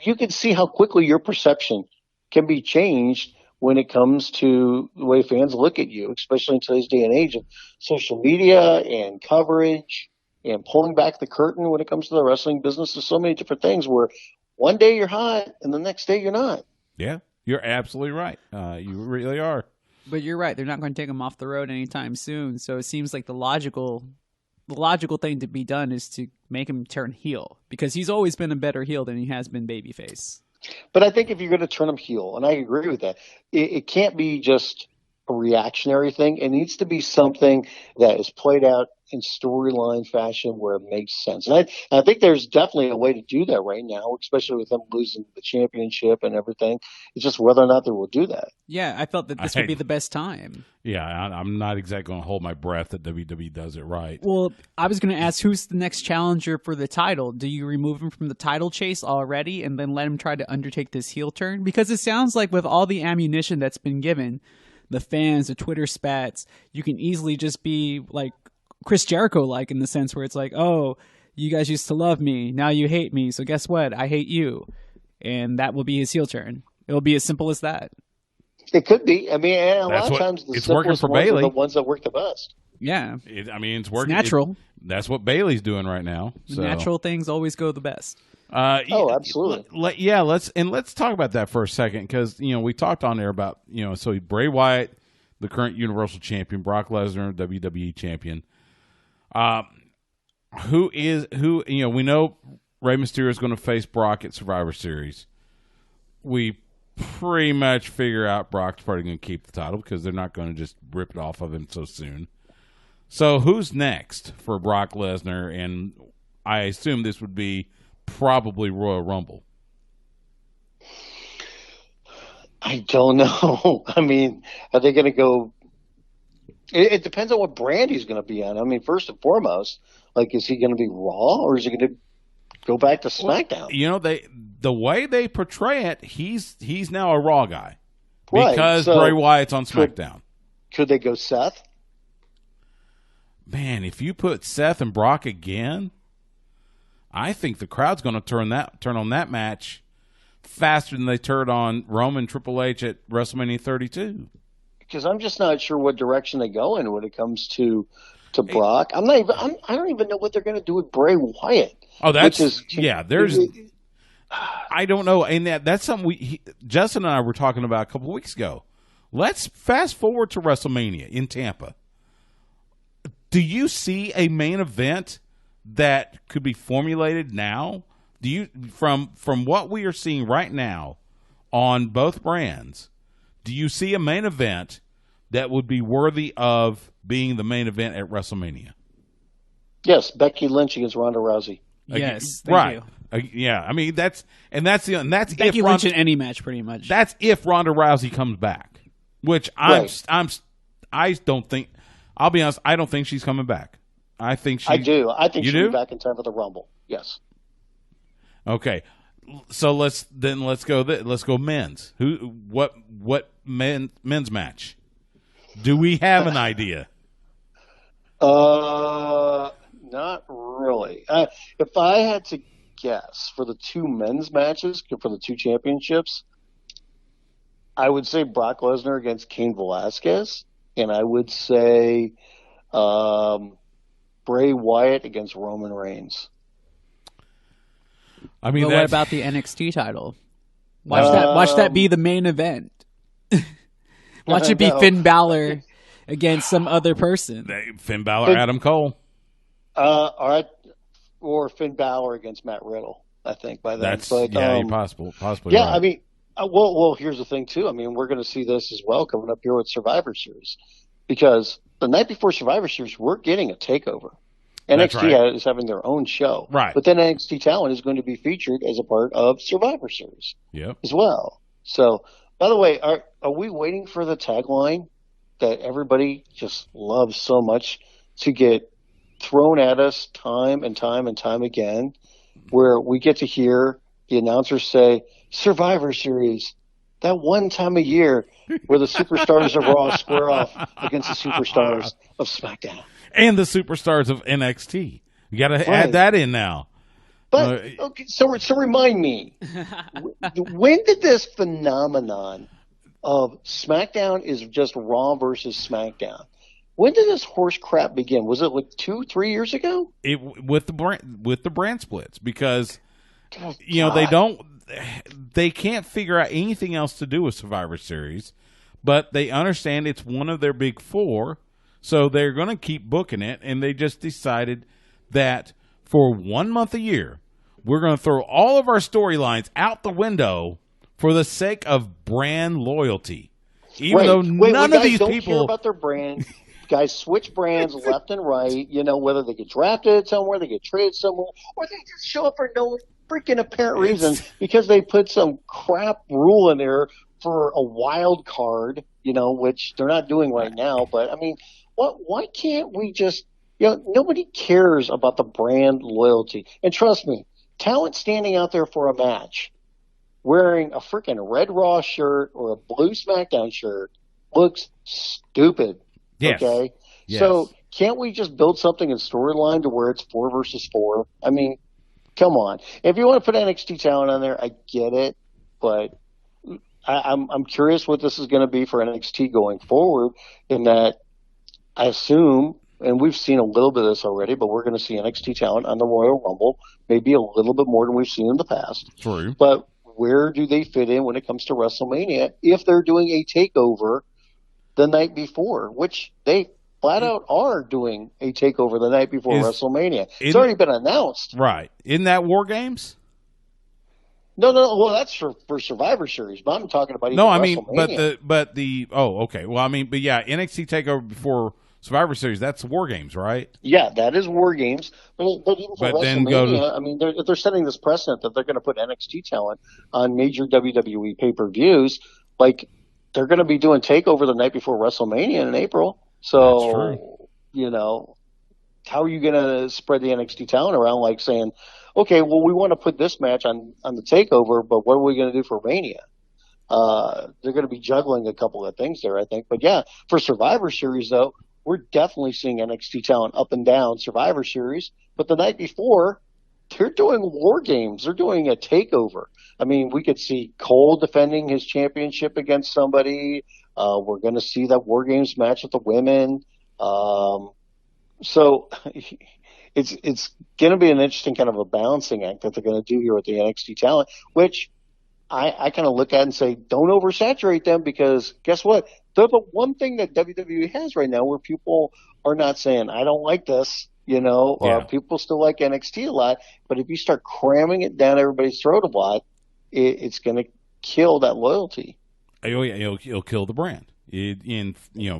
you can see how quickly your perception can be changed when it comes to the way fans look at you, especially in today's day and age of social media and coverage and pulling back the curtain when it comes to the wrestling business. There's so many different things where one day you're hot and the next day you're not. Yeah, you're absolutely right. You really are. But you're right. They're not going to take him off the road anytime soon. So it seems like the logical thing to be done is to make him turn heel because he's always been a better heel than he has been babyface. But I think if you're going to turn him heel, and I agree with that, it can't be just a reactionary thing. It needs to be something that is played out in storyline fashion where it makes sense. And I think there's definitely a way to do that right now, especially with them losing the championship and everything. It's just whether or not they will do that. Yeah, I felt that this would be the best time. Yeah, I'm not exactly going to hold my breath that WWE does it right. Well, I was going to ask, who's the next challenger for the title? Do you remove him from the title chase already and then let him try to undertake this heel turn? Because it sounds like with all the ammunition that's been given, the fans, the Twitter spats, you can easily just be like Chris Jericho-like in the sense where it's like, oh, you guys used to love me, now you hate me, so guess what? I hate you. And that will be his heel turn. It'll be as simple as that. It could be. I mean, a lot of times the simplest ones are the ones that work the best. Yeah. It's working. It's natural. That's what Bailey's doing right now. So. Natural things always go the best. Absolutely. Let's talk about that for a second, because we talked on there about so Bray Wyatt, the current Universal Champion, Brock Lesnar, WWE Champion. We know Rey Mysterio is going to face Brock at Survivor Series. We pretty much figure out Brock's probably going to keep the title because they're not going to just rip it off of him so soon. So who's next for Brock Lesnar? And I assume this would be probably Royal Rumble. I don't know. I mean, are they going to go? It depends on what brand he's going to be on. I mean, first and foremost, is he going to be Raw or is he going to go back to SmackDown? The way they portray it, he's now a Raw guy because Bray Wyatt's on SmackDown. Could they go Seth? Man, if you put Seth and Brock again, I think the crowd's going to turn on that match faster than they turned on Roman Triple H at WrestleMania 32. Because I'm just not sure what direction they go in when it comes to Brock. I don't even know what they're going to do with Bray Wyatt. Oh, I don't know, and that's something Justin and I were talking about a couple of weeks ago. Let's fast forward to WrestleMania in Tampa. Do you see a main event that could be formulated now? Do you, from what we are seeing right now on both brands, do you see a main event that would be worthy of being the main event at WrestleMania? Yes, Becky Lynch against Ronda Rousey. Yes, thank you. Yeah, I mean that's Becky Lynch in any match, pretty much. That's if Ronda Rousey comes back, which I don't think. I'll be honest, I don't think she's coming back. I think I do. I think she'll be back in time for the Rumble. Yes. Okay, so let's go men's. What men's match? Do we have an idea? Not really. If I had to guess for the two men's matches for the two championships, I would say Brock Lesnar against Cain Velasquez, and I would say Bray Wyatt against Roman Reigns. I mean, what about the NXT title? Watch that be the main event. Watch it be Finn Balor against some other person. Finn Balor, Adam Cole. All right, or Finn Balor against Matt Riddle. I think by then. Possibly. Yeah, right. I mean, well, here's the thing too. I mean, we're going to see this as well coming up here with Survivor Series, because the night before Survivor Series, we're getting a takeover. NXT is having their own show, right? But then NXT talent is going to be featured as a part of Survivor Series, as well. So, by the way, are we waiting for the tagline that everybody just loves so much to get thrown at us time and time and time again, where we get to hear the announcers say Survivor Series, that one time a year where the superstars of Raw square off against the superstars of SmackDown and the superstars of NXT. You got to add that in now. But okay, so remind me, when did this phenomenon of SmackDown is just Raw versus SmackDown? When did this horse crap begin? Was it like 2-3 years ago? With the brand splits, because they can't figure out anything else to do with Survivor Series, but they understand it's one of their big four, so they're going to keep booking it, and they just decided that for 1 month a year, we're going to throw all of our storylines out the window for the sake of brand loyalty. Even though none of these don't people care about their brand. Guys switch brands left and right, whether they get drafted somewhere, they get traded somewhere, or they just show up for no freaking apparent reason because they put some crap rule in there for a wild card, which they're not doing right now. But, I mean, why can't we just, nobody cares about the brand loyalty. And trust me, talent standing out there for a match wearing a freaking red Raw shirt or a blue SmackDown shirt looks stupid. Yes. Okay? Yes. So can't we just build something in storyline to where it's 4 versus 4? I mean, come on. If you want to put NXT talent on there, I get it. But I'm curious what this is going to be for NXT going forward, in that I assume, and we've seen a little bit of this already, but we're going to see NXT talent on the Royal Rumble, maybe a little bit more than we've seen in the past. True. But where do they fit in when it comes to WrestleMania if they're doing a takeover the night before, which they flat out are doing a takeover the night before WrestleMania. It's already been announced. Right. Isn't that War Games? No. Well, that's for Survivor Series, but I'm talking about WrestleMania. okay. Well, I mean, but yeah, NXT takeover before Survivor Series, that's War Games, right? Yeah, that is War Games. But even for WrestleMania, they're setting this precedent that they're going to put NXT talent on major WWE pay-per-views. Like, they're going to be doing takeover the night before WrestleMania in April. So, how are you going to spread the NXT talent around, like saying, okay, well, we want to put this match on the takeover, but what are we going to do for Mania? They're going to be juggling a couple of things there, I think. But yeah, for Survivor Series, though, we're definitely seeing NXT talent up and down Survivor Series. But the night before, they're doing War Games. They're doing a takeover. I mean, we could see Cole defending his championship against somebody. We're going to see that War Games match with the women. So it's going to be an interesting kind of a balancing act that they're going to do here with the NXT talent, which I kind of look at and say, don't oversaturate them, because guess what? They're the one thing that WWE has right now where people are not saying, I don't like this. People still like NXT a lot, but if you start cramming it down everybody's throat a lot, it's going to kill that loyalty. Oh yeah, it'll kill the brand.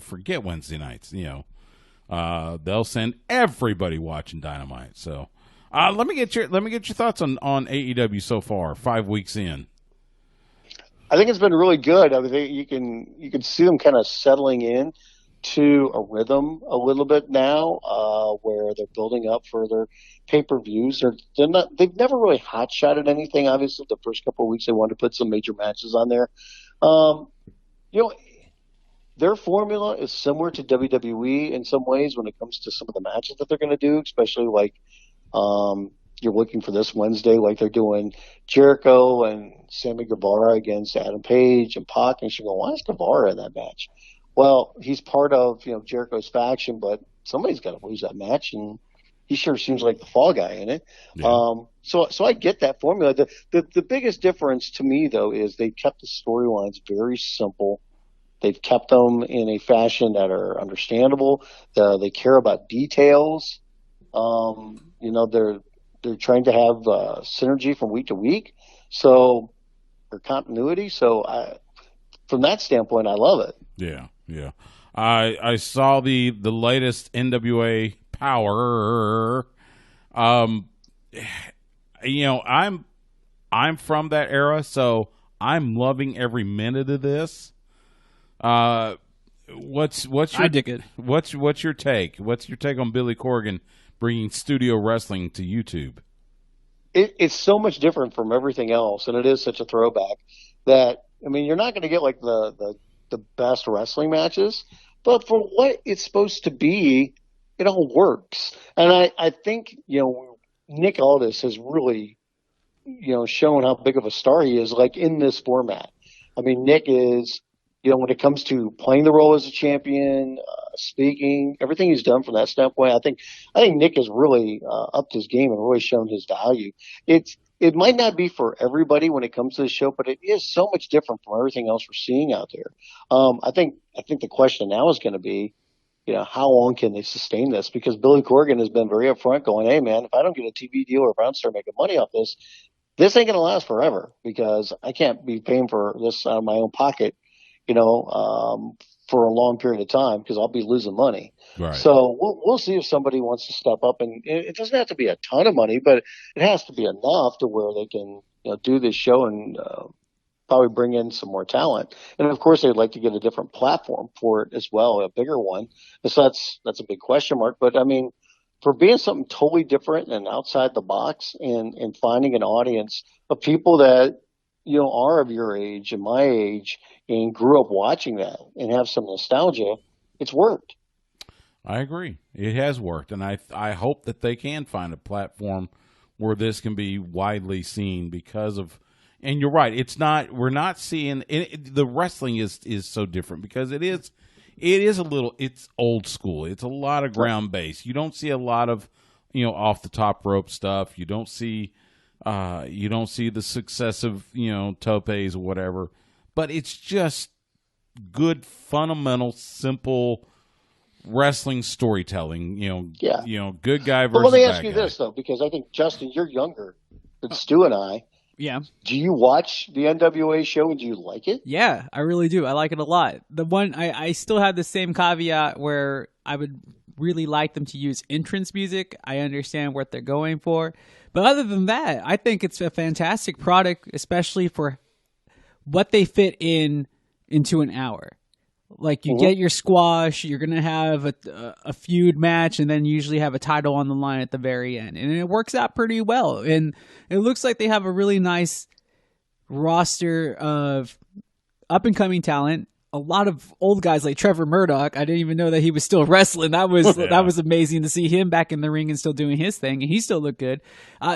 Forget Wednesday nights. They'll send everybody watching Dynamite. So, let me get your thoughts on AEW so far, 5 weeks in. I think it's been really good. I mean, you can see them kind of settling in to a rhythm a little bit now, where they're building up for their pay-per-views. They've never really hot-shotted anything. Obviously, the first couple of weeks they wanted to put some major matches on there. Their formula is similar to WWE in some ways when it comes to some of the matches that they're going to do, especially like you're looking for this Wednesday, like they're doing Jericho and Sammy Guevara against Adam Page and Pac, and she's going, why is Guevara in that match? Well, he's part of Jericho's faction, but somebody's got to lose that match, and he sure seems like the fall guy in it. Yeah. So I get that formula. The biggest difference to me, though, is they've kept the storylines very simple. They've kept them in a fashion that are understandable. They care about details. They're trying to have synergy from week to week, or continuity. So from that standpoint, I love it. Yeah. I saw the latest NWA Power. I'm from that era, so I'm loving every minute of this. What's your I dig it. What's your take? What's your take on Billy Corgan bringing studio wrestling to YouTube? It's so much different from everything else, and it is such a throwback that, I mean, you're not going to get like the best wrestling matches, but for what it's supposed to be, it all works. And I think, Nick Aldis has really, shown how big of a star he is, like, in this format. I mean, Nick is, when it comes to playing the role as a champion, speaking, everything he's done from that standpoint, I think Nick has really upped his game and really shown his value. It might not be for everybody when it comes to the show, but it is so much different from everything else we're seeing out there. I think the question now is going to be, how long can they sustain this? Because Billy Corgan has been very upfront, going, "Hey man, if I don't get a TV deal or if I don't start making money off this ain't going to last forever, because I can't be paying for this out of my own pocket, for a long period of time because I'll be losing money. Right. So we'll see if somebody wants to step up, and it doesn't have to be a ton of money, but it has to be enough to where they can do this show and probably bring in some more talent. And of course, they'd like to get a different platform for it as well, a bigger one. So that's a big question mark. But I mean, for being something totally different and outside the box and finding an audience of people that, are of your age and my age and grew up watching that and have some nostalgia, it's worked. I agree. It has worked. And I hope that they can find a platform where this can be widely seen because of, and you're right, we're not seeing, the wrestling is so different because it is it's old school. It's a lot of ground base. You don't see a lot of, off the top rope stuff. You don't see the successive, topes or whatever, but it's just good, fundamental, simple wrestling storytelling, good guy versus bad guy. But let me ask you this, though, because I think, Justin, you're younger than Stu and I. Yeah. Do you watch the NWA show and do you like it? Yeah, I really do. I like it a lot. The one, I still have the same caveat where I would really like them to use entrance music. I understand what they're going for. But other than that, I think it's a fantastic product, especially for what they fit into an hour. Like you get your squash, you're going to have a feud match, and then usually have a title on the line at the very end. And it works out pretty well. And it looks like they have a really nice roster of up-and-coming talent. A lot of old guys like Trevor Murdoch. I didn't even know that he was still wrestling. That was amazing to see him back in the ring and still doing his thing. And he still looked good.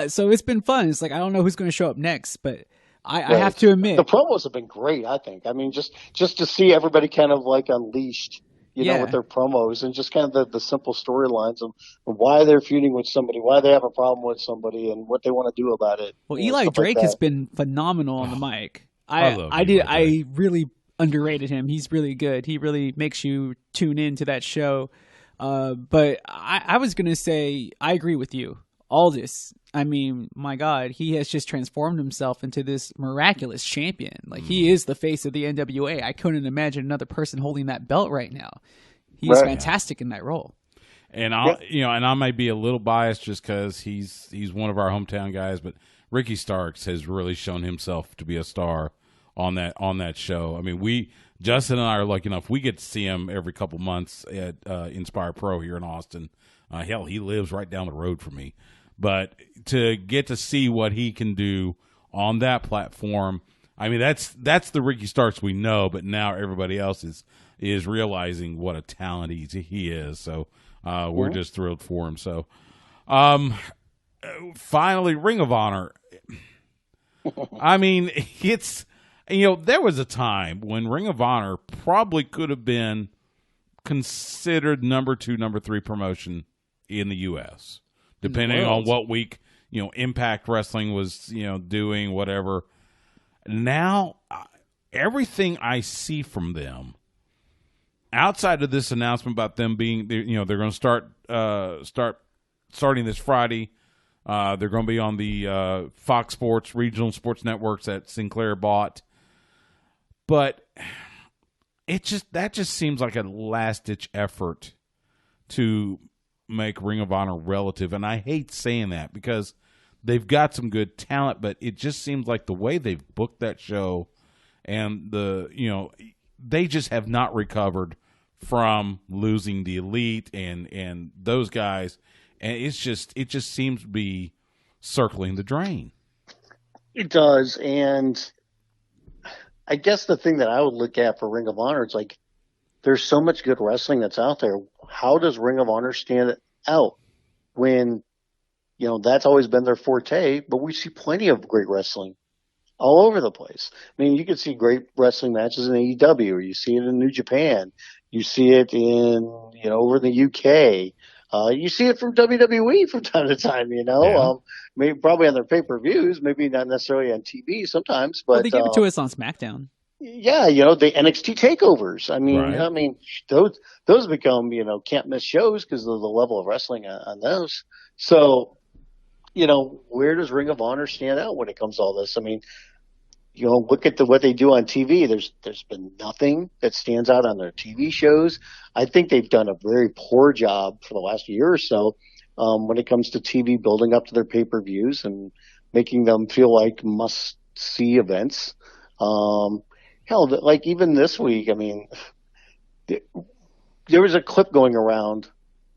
So it's been fun. It's like I don't know who's going to show up next, but I have to admit the promos have been great. I think. I mean, just to see everybody kind of like unleashed, with their promos and just kind of the simple storylines of why they're feuding with somebody, why they have a problem with somebody, and what they want to do about it. Well, Eli Drake has been phenomenal on the mic. I really underrated him. He's really good. He really makes you tune into that show. But I was going to say, I agree with you. Aldis, I mean, my God, he has just transformed himself into this miraculous champion. Like, he is the face of the NWA. I couldn't imagine another person holding that belt right now. He's fantastic in that role. And I might be a little biased just because he's one of our hometown guys, but Ricky Starks has really shown himself to be a star on that show. I mean, Justin and I are lucky enough we get to see him every couple months at Inspire Pro here in Austin. Hell, he lives right down the road from me. But to get to see what he can do on that platform, I mean, that's the Ricky Starks we know, but now everybody else is realizing what a talent he is. So we're just thrilled for him. So finally, Ring of Honor. I mean, it's, there was a time when Ring of Honor probably could have been considered number 2, number 3 promotion in the U.S., depending on what week, Impact Wrestling was, doing, whatever. Now, everything I see from them, outside of this announcement about them being, they're going to starting this Friday. They're going to be on the Fox Sports regional sports networks that Sinclair bought. But that just seems like a last-ditch effort to make Ring of Honor relative. And I hate saying that because they've got some good talent, but it just seems like the way they've booked that show and they just have not recovered from losing the Elite and those guys. And it just seems to be circling the drain. It does. And I guess the thing that I would look at for Ring of Honor is like, there's so much good wrestling that's out there. How does Ring of Honor stand out when, that's always been their forte, but we see plenty of great wrestling all over the place. I mean, you can see great wrestling matches in AEW, or you see it in New Japan. You see it in, over in the UK. You see it from WWE from time to time, maybe probably on their pay-per-views, maybe not necessarily on TV sometimes, but they give it to us on SmackDown. Yeah, the NXT takeovers. I mean, those become, can't miss shows because of the level of wrestling on those. So, where does Ring of Honor stand out when it comes to all this? I mean, look at what they do on TV. There's been nothing that stands out on their TV shows. I think they've done a very poor job for the last year or so when it comes to TV, building up to their pay-per-views and making them feel like must-see events. Hell, like even this week, I mean, there was a clip going around,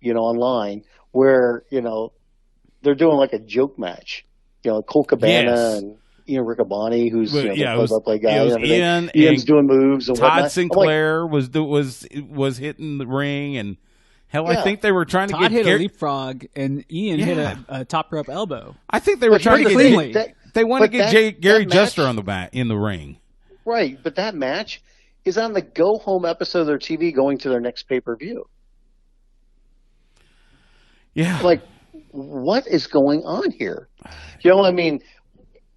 online where, they're doing like a joke match. Cole Cabana and Ian Riccaboni, who's the play-by-play guy. It was Ian's doing moves and Todd whatnot. Sinclair was hitting the ring, and hell, I think they were trying to Todd get hit a leapfrog, and Ian hit a top rope elbow. I think they were trying to cleanly. They wanted to get Gary Jester on in the ring. Right, but that match is on the go-home episode of their TV going to their next pay-per-view. Yeah. Like, what is going on here? I mean,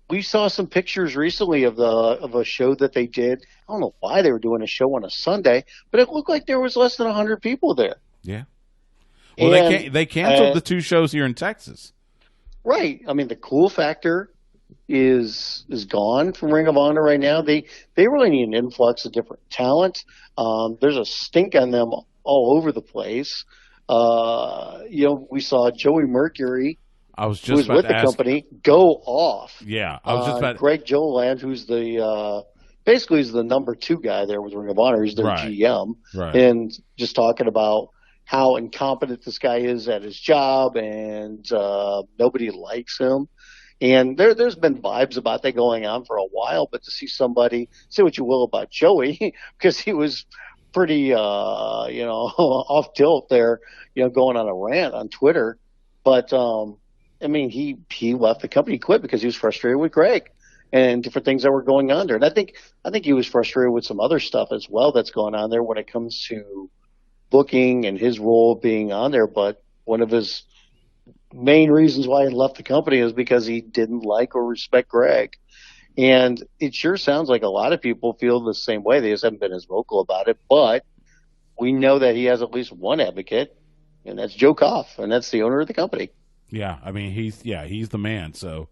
we saw some pictures recently of a show that they did. I don't know why they were doing a show on a Sunday, but it looked like there was less than 100 people there. Yeah. Well, they canceled the 2 shows here in Texas. Right. I mean, the cool factor is gone from Ring of Honor right now. They really need an influx of different talent. There's a stink on them all over the place. We saw Joey Mercury, who was with the company, go off. Yeah, I was just about Greg Joland, who's basically is the number 2 guy there with Ring of Honor. He's their GM, and just talking about how incompetent this guy is at his job, and nobody likes him. And there's been vibes about that going on for a while, but to see somebody, say what you will about Joey, because he was pretty, off tilt there, going on a rant on Twitter. But, I mean, he left the company, quit because he was frustrated with Greg and different things that were going on there. And I think he was frustrated with some other stuff as well that's going on there when it comes to booking and his role being on there. But one of his main reasons why he left the company is because he didn't like or respect Greg. And it sure sounds like a lot of people feel the same way. They just haven't been as vocal about it. But we know that he has at least one advocate, and that's Joe Koff, and that's the owner of the company. Yeah, I mean he's the man. So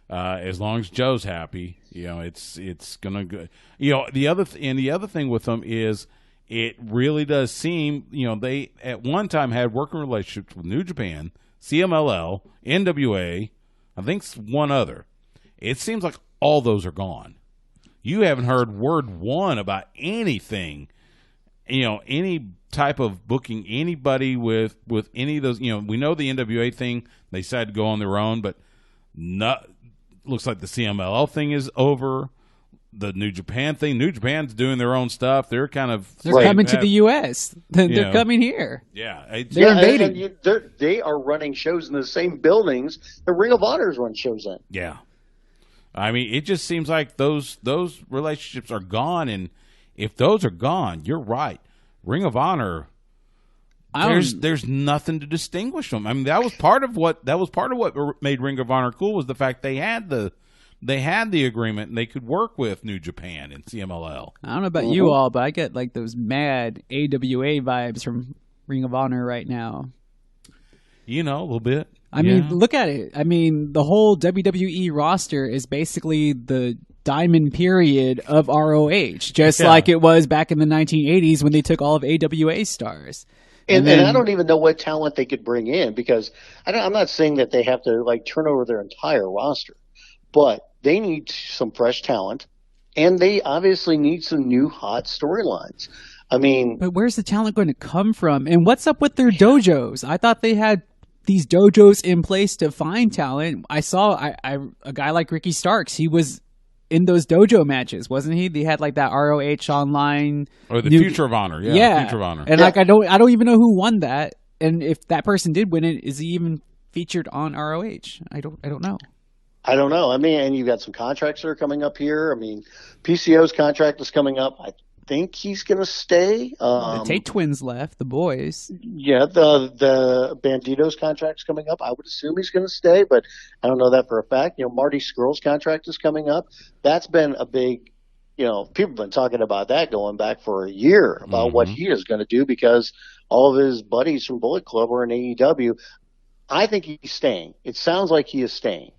as long as Joe's happy, it's gonna go. The other thing with them is it really does seem they at one time had working relationships with New Japan, CMLL, NWA, I think one other. It seems like all those are gone. You haven't heard word one about anything, any type of booking anybody with any of those. We know the NWA thing, they decided to go on their own, but looks like the CMLL thing is over. The New Japan thing, New Japan's doing their own stuff. They're coming to the U.S. They're coming here. Yeah. They're invading. They are running shows in the same buildings that Ring of Honor's run shows in. Yeah. I mean, it just seems like those relationships are gone, and if those are gone, you're right. Ring of Honor, there's nothing to distinguish them. I mean, that was part of what made Ring of Honor cool, was the fact they had the agreement and they could work with New Japan and CMLL. I don't know about you all, but I get like those mad AWA vibes from Ring of Honor right now. A little bit. I mean, look at it. I mean, the whole WWE roster is basically the diamond period of ROH, just like it was back in the 1980s when they took all of AWA stars. And I don't even know what talent they could bring in, because I'm not saying that they have to turn over their entire roster, but they need some fresh talent, and they obviously need some new hot storylines. I mean, but where's the talent going to come from? And what's up with their dojos? I thought they had these dojos in place to find talent. I saw a guy like Ricky Starks. He was in those dojo matches, wasn't he? They had like that ROH online or the Future of Honor, Future of Honor. And I don't even know who won that. And if that person did win it, is he even featured on ROH? I don't know. I don't know. I mean, and you've got some contracts that are coming up here. I mean, PCO's contract is coming up. I think he's going to stay. The Tate twins left, the boys. Yeah, the Bandito's contract's coming up. I would assume he's going to stay, but I don't know that for a fact. Marty Scurll's contract is coming up. That's been a big, people have been talking about that going back for a year, about what he is going to do, because all of his buddies from Bullet Club are in AEW. I think he's staying. It sounds like he is staying.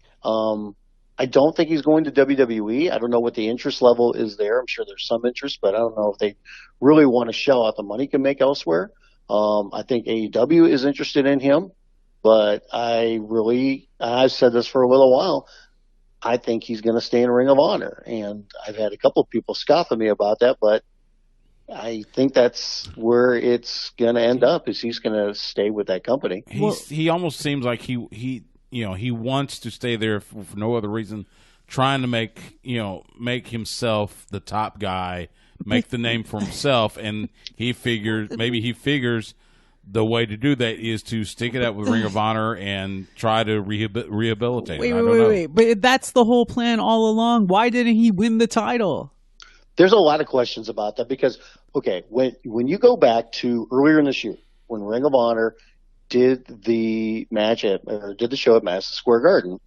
I don't think he's going to WWE. I don't know what the interest level is there. I'm sure there's some interest, but I don't know if they really want to shell out the money he can make elsewhere. I think AEW is interested in him, but I've said this for a little while, I think he's going to stay in Ring of Honor. And I've had a couple of people scoff at me about that, but I think that's where it's going to end up, is he's going to stay with that company. He almost seems like he wants to stay there for no other reason, trying to make himself the top guy, make the name for himself, and he figures the way to do that is to stick it out with Ring of Honor and try to rehabilitate it. Wait. But that's the whole plan all along. Why didn't he win the title? There's a lot of questions about that because, okay, when you go back to earlier in this year, when Ring of Honor did the show at Madison Square Garden,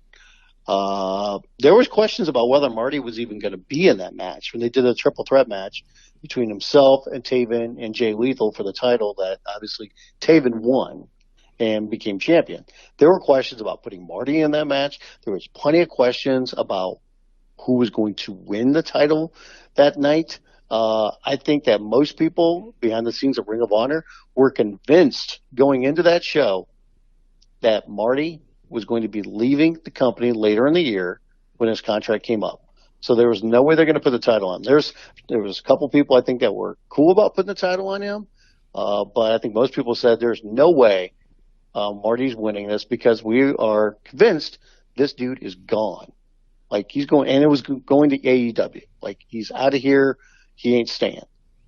there was questions about whether Marty was even going to be in that match when they did a triple threat match between himself and Taven and Jay Lethal for the title that obviously Taven won and became champion. There were questions about putting Marty in that match. There was plenty of questions about who was going to win the title that night. I think that most people behind the scenes of Ring of Honor were convinced going into that show that Marty was going to be leaving the company later in the year when his contract came up. So there was no way they're going to put the title on. There was a couple people I think that were cool about putting the title on him, but I think most people said there's no way Marty's winning this because we are convinced this dude is gone. Like he's going, and it was going to AEW. Like he's out of here. He ain't staying.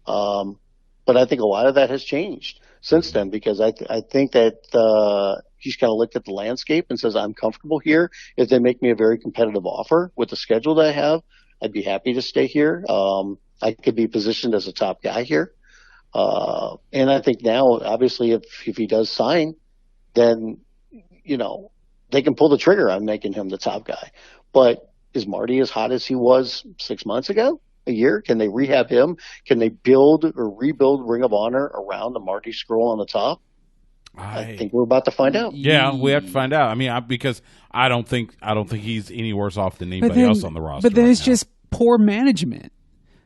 But I think a lot of that has changed since then because I think that he's kind of looked at the landscape and says, I'm comfortable here. If they make me a very competitive offer with the schedule that I have, I'd be happy to stay here. I could be positioned as a top guy here. And I think now, obviously, if he does sign, then, they can pull the trigger on making him the top guy. But is Marty as hot as he was 6 months ago? A year? Can they rehab him? Can they build or rebuild Ring of Honor around the Marty scroll on the top? I think we're about to find out. Yeah, we have to find out. I mean, because I don't think he's any worse off than anybody else on the roster. But then it's just poor management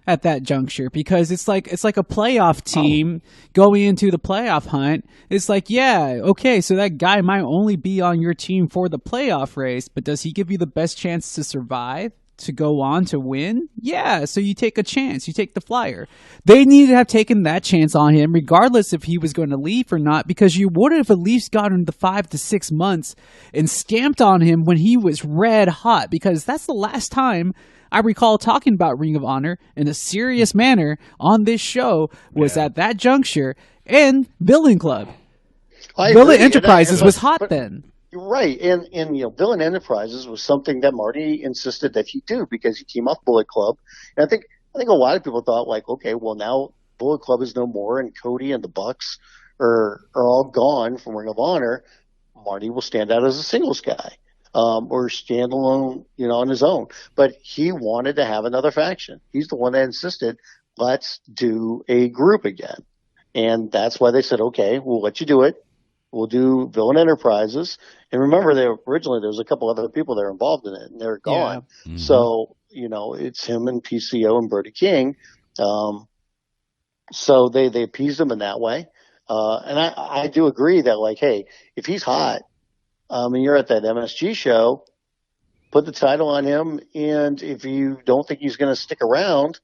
at that juncture because it's like a playoff team going into the playoff hunt. It's like, yeah, okay, so that guy might only be on your team for the playoff race, but does he give you the best chance to survive? To go on to win? Yeah, so you take a chance. You take the flyer. They needed to have taken that chance on him, regardless if he was going to leave or not, because you would have at least gotten the 5 to 6 months and stamped on him when he was red hot, because that's the last time I recall talking about Ring of Honor in a serious manner on this show was at that juncture, and Villain Club. Villain Enterprises was hot then. Right, and Villain Enterprises was something that Marty insisted that he do because he came off Bullet Club, and I think a lot of people thought like, okay, well now Bullet Club is no more, and Cody and the Bucks are all gone from Ring of Honor. Marty will stand out as a singles guy, or stand alone, on his own. But he wanted to have another faction. He's the one that insisted, let's do a group again, and that's why they said, okay, we'll let you do it. We'll do Villain Enterprises. And remember, originally there was a couple other people that were involved in it, and they're gone. Yeah. Mm-hmm. So, it's him and PCO and Brody King. So they appeased him in that way. And I do agree that, like, hey, if he's hot, and you're at that MSG show, put the title on him. And if you don't think he's going to stick around,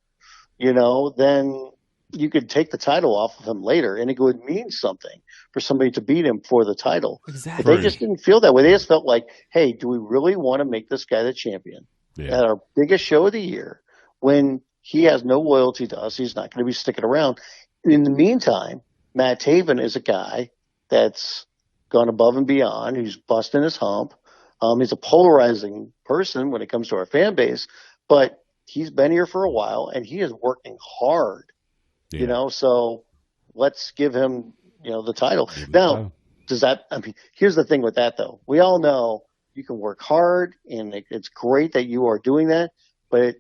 then you could take the title off of him later, and it would mean something for somebody to beat him for the title. Exactly. But they just didn't feel that way. They just felt like, hey, do we really want to make this guy the champion at our biggest show of the year when he has no loyalty to us? He's not going to be sticking around. In the meantime, Matt Taven is a guy that's gone above and beyond. He's busting his hump. He's a polarizing person when it comes to our fan base, but he's been here for a while, and he is working hard. So let's give him, the title. Now, here's the thing with that, though. We all know you can work hard, and it's great that you are doing that. But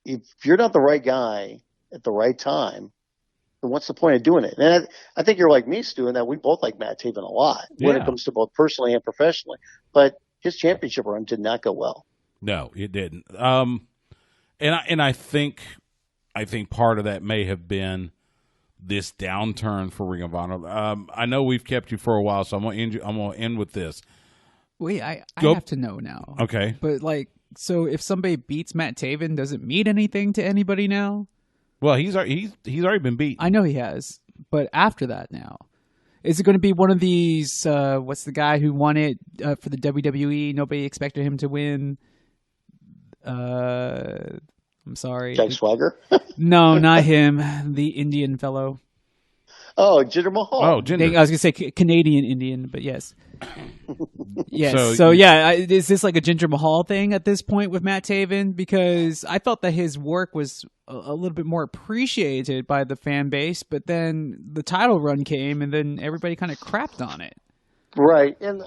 if you're not the right guy at the right time, then what's the point of doing it? And I think you're like me, Stu, in that we both like Matt Taven a lot when it comes to both personally and professionally. But his championship run did not go well. No, it didn't. And I think part of that may have been this downturn for Ring of Honor. I know we've kept you for a while, so I'm gonna end with this. Wait, I have to know now. Okay, but so if somebody beats Matt Taven, does it mean anything to anybody now? Well, he's already been beat. I know he has, but after that now. Is it going to be one of these, what's the guy who won it for the WWE? Nobody expected him to win. I'm sorry. Jack Swagger? No, not him. The Indian fellow. Oh, Jinder Mahal. Oh, Jinder. I was going to say Canadian Indian, but yes. Yes. So yeah, is this like a Jinder Mahal thing at this point with Matt Taven? Because I felt that his work was a little bit more appreciated by the fan base, but then the title run came, and then everybody kind of crapped on it. Right, and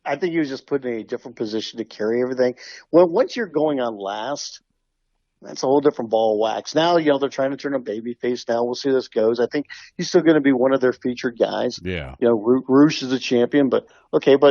I think he was just put in a different position to carry everything. Well, once you're going on last, that's a whole different ball of wax. Now, they're trying to turn a babyface now. We'll see how this goes. I think he's still going to be one of their featured guys. Yeah. Roosh is the champion, but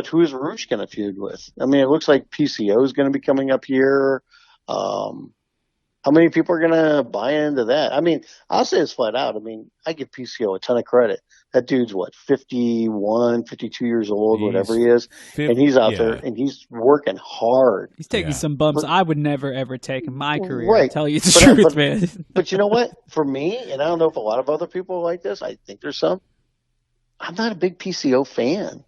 who's Roosh going to feud with? I mean, it looks like PCO is going to be coming up here. How many people are going to buy into that? I mean, I'll say this flat out. I mean, I give PCO a ton of credit. That dude's 51, 52 years old, whatever he is. And he's out there and he's working hard. He's taking some bumps I would never, ever take in my career. Right. I'll tell you the truth, man. But you know what? For me, and I don't know if a lot of other people are like this, I think there's some, I'm not a big PCO fan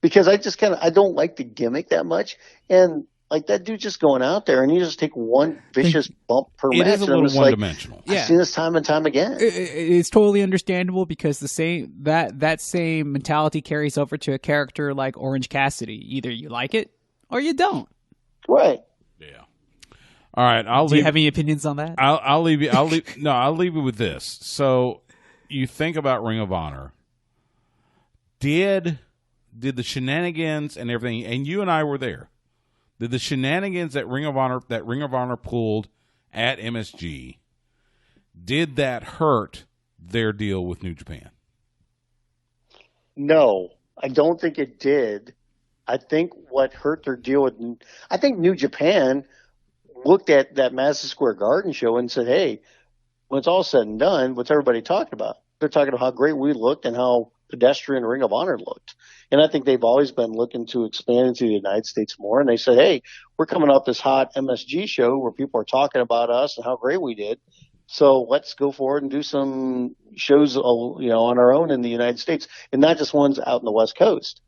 because I just I don't like the gimmick that much. And like that dude just going out there and you just take one vicious bump per match. It is a little one-dimensional. I've seen this time and time again. It's totally understandable because that same mentality carries over to a character like Orange Cassidy. Either you like it or you don't. Right. Yeah. All right. Do you have any opinions on that? I'll leave you. I'll leave you with this. So you think about Ring of Honor. Did the shenanigans and everything, and you and I were there. Did the shenanigans that Ring of Honor pulled at MSG, did that hurt their deal with New Japan? No, I don't think it did. I think what hurt their deal with – I think New Japan looked at that Madison Square Garden show and said, hey, when it's all said and done, what's everybody talking about? They're talking about how great we looked and how pedestrian Ring of Honor looked. And I think they've always been looking to expand into the United States more. And they said, hey, we're coming off this hot MSG show where people are talking about us and how great we did. So let's go forward and do some shows, on our own in the United States and not just ones out in the West Coast.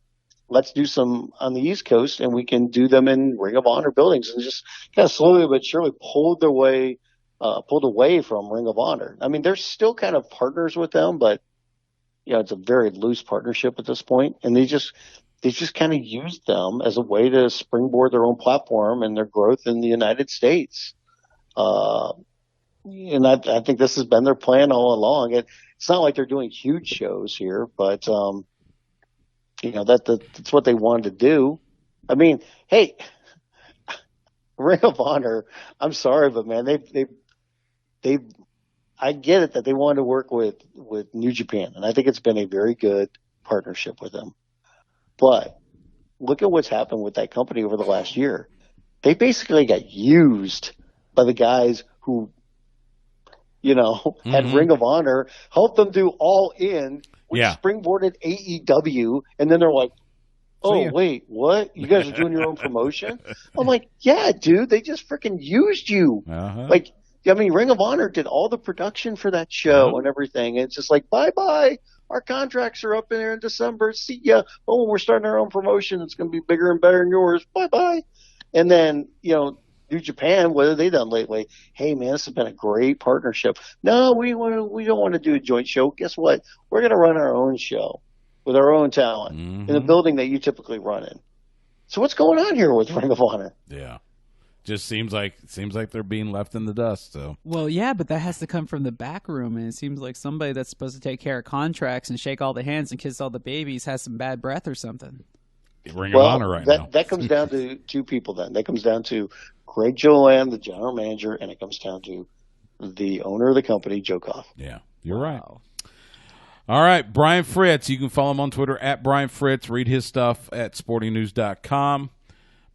Let's do some on the East Coast and we can do them in Ring of Honor buildings and just kind of slowly but surely pulled away from Ring of Honor. I mean, they're still kind of partners with them, but it's a very loose partnership at this point, and they just kind of used them as a way to springboard their own platform and their growth in the United States. And I think this has been their plan all along. It's not like they're doing huge shows here, but that's what they wanted to do. I mean, hey, Ring of Honor. I'm sorry, but man, they. I get it that they wanted to work with New Japan, and I think it's been a very good partnership with them. But look at what's happened with that company over the last year. They basically got used by the guys who, had Ring of Honor, helped them do All In, which springboarded AEW, and then they're like, wait, what? You guys are doing your own promotion? I'm like, yeah, dude, they just freaking used you. Uh-huh. Ring of Honor did all the production for that show and everything. And it's just like, bye-bye. Our contracts are up in there in December. See ya. Oh, we're starting our own promotion. It's going to be bigger and better than yours. Bye-bye. And then, New Japan, what have they done lately? Hey, man, this has been a great partnership. No, we don't want to do a joint show. Guess what? We're going to run our own show with our own talent in a building that you typically run in. So what's going on here with Ring of Honor? Yeah. Just seems like they're being left in the dust. So well, yeah, but that has to come from the back room, and it seems like somebody that's supposed to take care of contracts and shake all the hands and kiss all the babies has some bad breath or something. Ring of Honor now. That comes down to two people. Then that comes down to Greg Jolan, the general manager, and it comes down to the owner of the company, Joe Koff. Yeah, you're right. All right, Brian Fritz. You can follow him on Twitter at Brian Fritz. Read his stuff at sportingnews.com.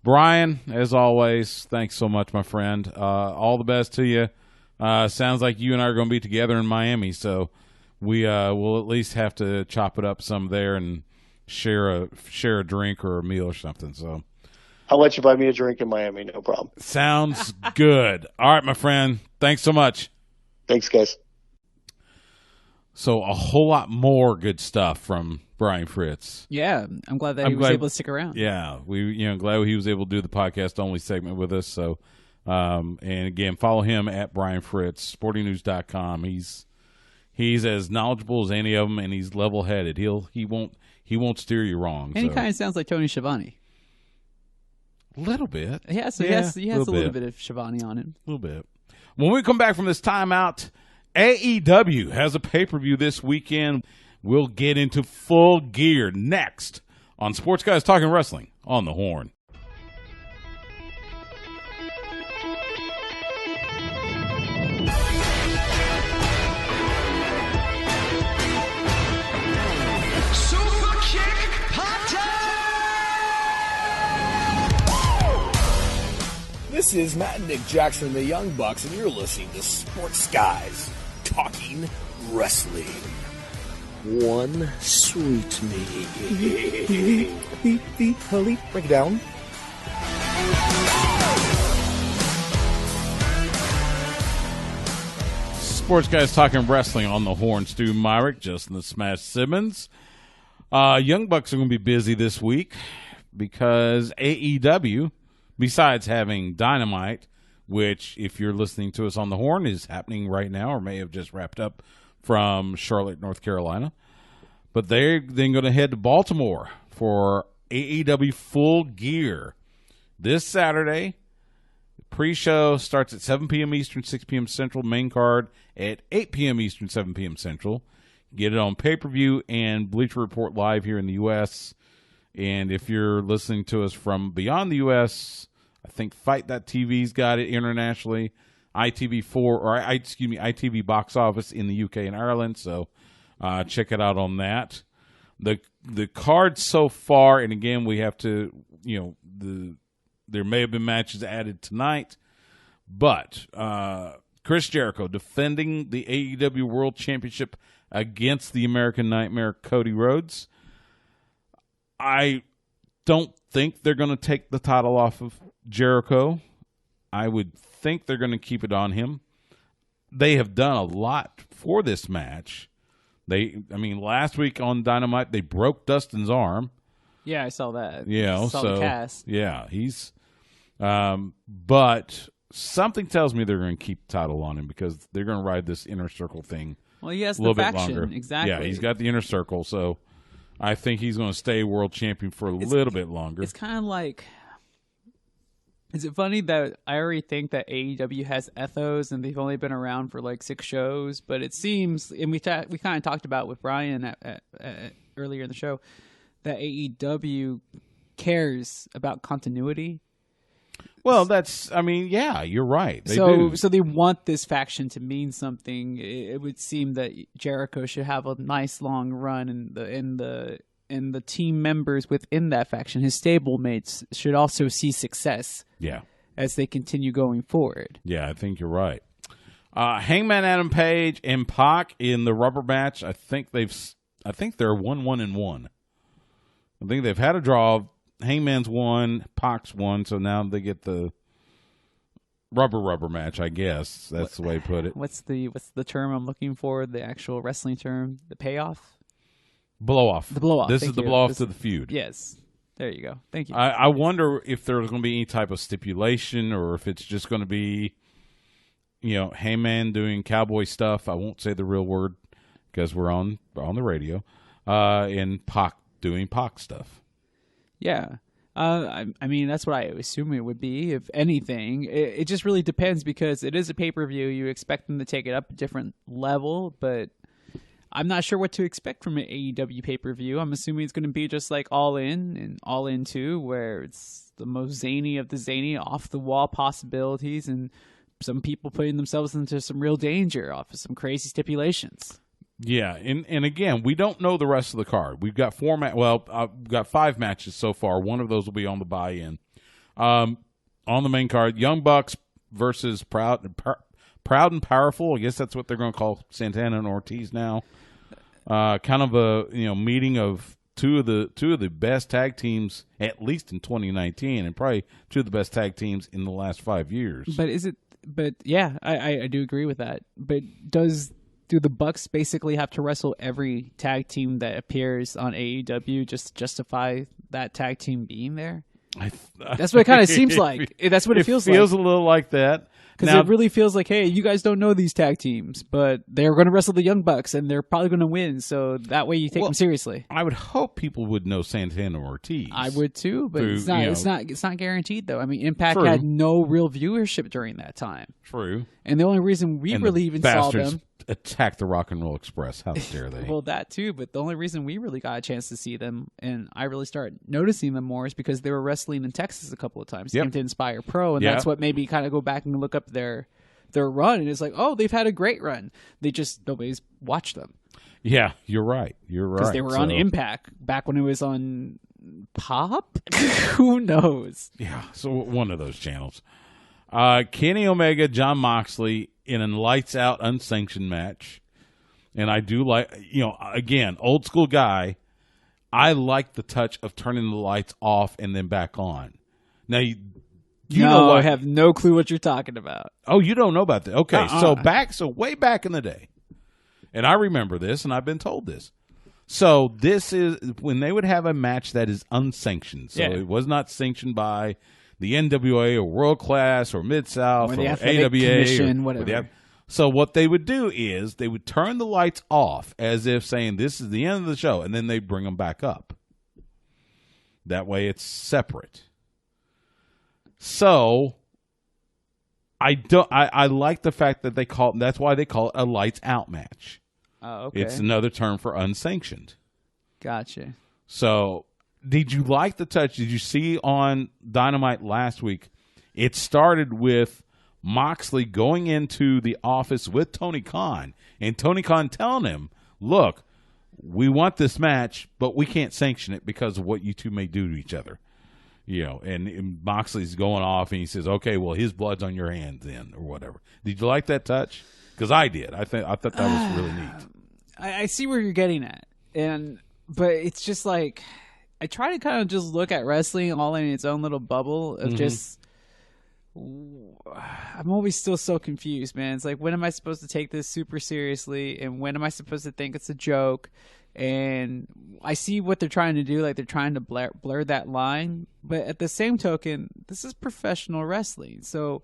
Brian, as always, thanks so much, my friend. All the best to you. Sounds like you and I are going to be together in Miami, so we will at least have to chop it up some there and share a drink or a meal or something. So I'll let you buy me a drink in Miami, no problem. Sounds good. All right, my friend. Thanks so much. Thanks, guys. So a whole lot more good stuff from Brian Fritz. Yeah, I'm glad that he was able to stick around. Yeah, glad he was able to do the podcast only segment with us. So, and again, follow him at Brian Fritz, sportingnews.com. He's as knowledgeable as any of them, and he's level headed. He won't steer you wrong. And he kind of sounds like Tony Schiavone. A little bit. Yeah, so he has a little bit of Schiavone on him. A little bit. When we come back from this timeout, AEW has a pay-per-view this weekend. We'll get into Full Gear next on Sports Guys Talking Wrestling on the Horn. Super Kick Party! This is Matt and Nick Jackson, the Young Bucks, and you're listening to Sports Guys Talking Wrestling. One sweet me. Break it down. Sports Guys Talking Wrestling on the Horn. Stu Myrick, Justin the Smash Simmons. Young Bucks are going to be busy this week because AEW, besides having Dynamite, which, if you're listening to us on the Horn, is happening right now or may have just wrapped up from Charlotte, North Carolina. But they're then going to head to Baltimore for AEW Full Gear this Saturday. The pre-show starts at 7 p.m. Eastern, 6 p.m. Central. Main card at 8 p.m. Eastern, 7 p.m. Central. Get it on pay-per-view and Bleacher Report Live here in the U.S. And if you're listening to us from beyond the U.S., I think Fight.tv's got it internationally. ITV box office in the UK and Ireland, so check it out on that. The card so far, and again, we have to, there may have been matches added tonight, but Chris Jericho defending the AEW World Championship against the American Nightmare Cody Rhodes. I don't think they're going to take the title off of Jericho. I would think they're going to keep it on him. They have done a lot for this match. Last week on Dynamite, they broke Dustin's arm. Yeah, I saw that. The cast. Yeah, he's. But something tells me they're going to keep the title on him because they're going to ride this Inner Circle thing. Well, he has a little the bit faction, longer. exactly. Yeah, he's got the Inner Circle, so I think he's going to stay world champion for a little bit longer. It's kind of like. Is it funny that I already think that AEW has ethos and they've only been around for like 6 shows, but it seems, and we kind of talked about with Brian earlier in the show, that AEW cares about continuity. Well, you're right. They do. So they want this faction to mean something. It would seem that Jericho should have a nice long run, and the team members within that faction, his stablemates, should also see success. Yeah, as they continue going forward. Yeah, I think you're right. Hangman Adam Page and Pac in the rubber match. I think they're 1-1-1. I think they've had a draw. Hangman's won, Pac's won, so now they get the rubber match. I guess that's the way to put it. What's the term I'm looking for? The actual wrestling term? The payoff? Blow off. The blow off. This is the blow off to the feud. Yes. There you go. Thank you. I wonder if there's going to be any type of stipulation or if it's just going to be, Hangman doing cowboy stuff. I won't say the real word because we're on the radio. And Pac doing Pac stuff. Yeah. That's what I assume it would be, if anything. It just really depends because it is a pay-per-view. You expect them to take it up a different level, but I'm not sure what to expect from an AEW pay-per-view. I'm assuming it's going to be just like All In and All In 2, where it's the most zany of the zany, off-the-wall possibilities, and some people putting themselves into some real danger off of some crazy stipulations. Yeah, and again, we don't know the rest of the card. We've got we've got 5 matches so far. One of those will be on the buy-in. On the main card, Young Bucks versus Proud and Powerful. I guess that's what they're going to call Santana and Ortiz now. Kind of a meeting of two of the best tag teams, at least in 2019, and probably two of the best tag teams in the last 5 years. But yeah, I do agree with that. But do the Bucks basically have to wrestle every tag team that appears on AEW just to justify that tag team being there? That's what it kind of seems like. That's what it feels like. It feels a little like that. Because it really feels like, hey, you guys don't know these tag teams, but they're going to wrestle the Young Bucks, and they're probably going to win, so that way you take them seriously. I would hope people would know Santana Ortiz. I would too, but it's not guaranteed, though. I mean, Impact had no real viewership during that time. True. And the only reason we really even saw them... attack the Rock and Roll Express. How dare they? Well, that too, but the only reason we really got a chance to see them, and I really started noticing them more, is because they were wrestling in Texas a couple of times. They came to Inspire Pro, and that's what made me kind of go back and look up their run, and it's like, oh, they've had a great run. Nobody's watched them. Yeah, you're right. Because they were on Impact back when it was on Pop? Who knows? Yeah, so one of those channels. Kenny Omega, Jon Moxley in a lights out unsanctioned match. And I do like, again, old school guy, I like the touch of turning the lights off and then back on. Now, you know what? I have no clue what you're talking about. Oh, you don't know about that? Okay, so way back in the day, and I remember this, and I've been told this. So this is when they would have a match that is unsanctioned. So it was not sanctioned by the NWA or World Class or Mid-South or AWA. Commission, whatever. So what they would do is they would turn the lights off as if saying this is the end of the show, and then they'd bring them back up. That way it's separate. So I like the fact that that's why they call it a lights out match. Oh, okay. It's another term for unsanctioned. Gotcha. So did you like the touch? Did you see on Dynamite last week? It started with Moxley going into the office with Tony Khan, and Tony Khan telling him, look, we want this match, but we can't sanction it because of what you two may do to each other. And Moxley's going off, and he says, okay, well, his blood's on your hands then, or whatever. Did you like that touch? Because I did. I thought that was really neat. I see where you're getting at, but it's just like I try to kind of just look at wrestling all in its own little bubble of just. I'm always still so confused, man. It's like, when am I supposed to take this super seriously, and when am I supposed to think it's a joke? And I see what they're trying to do, like they're trying to blur that line, but at the same token, this is professional wrestling, so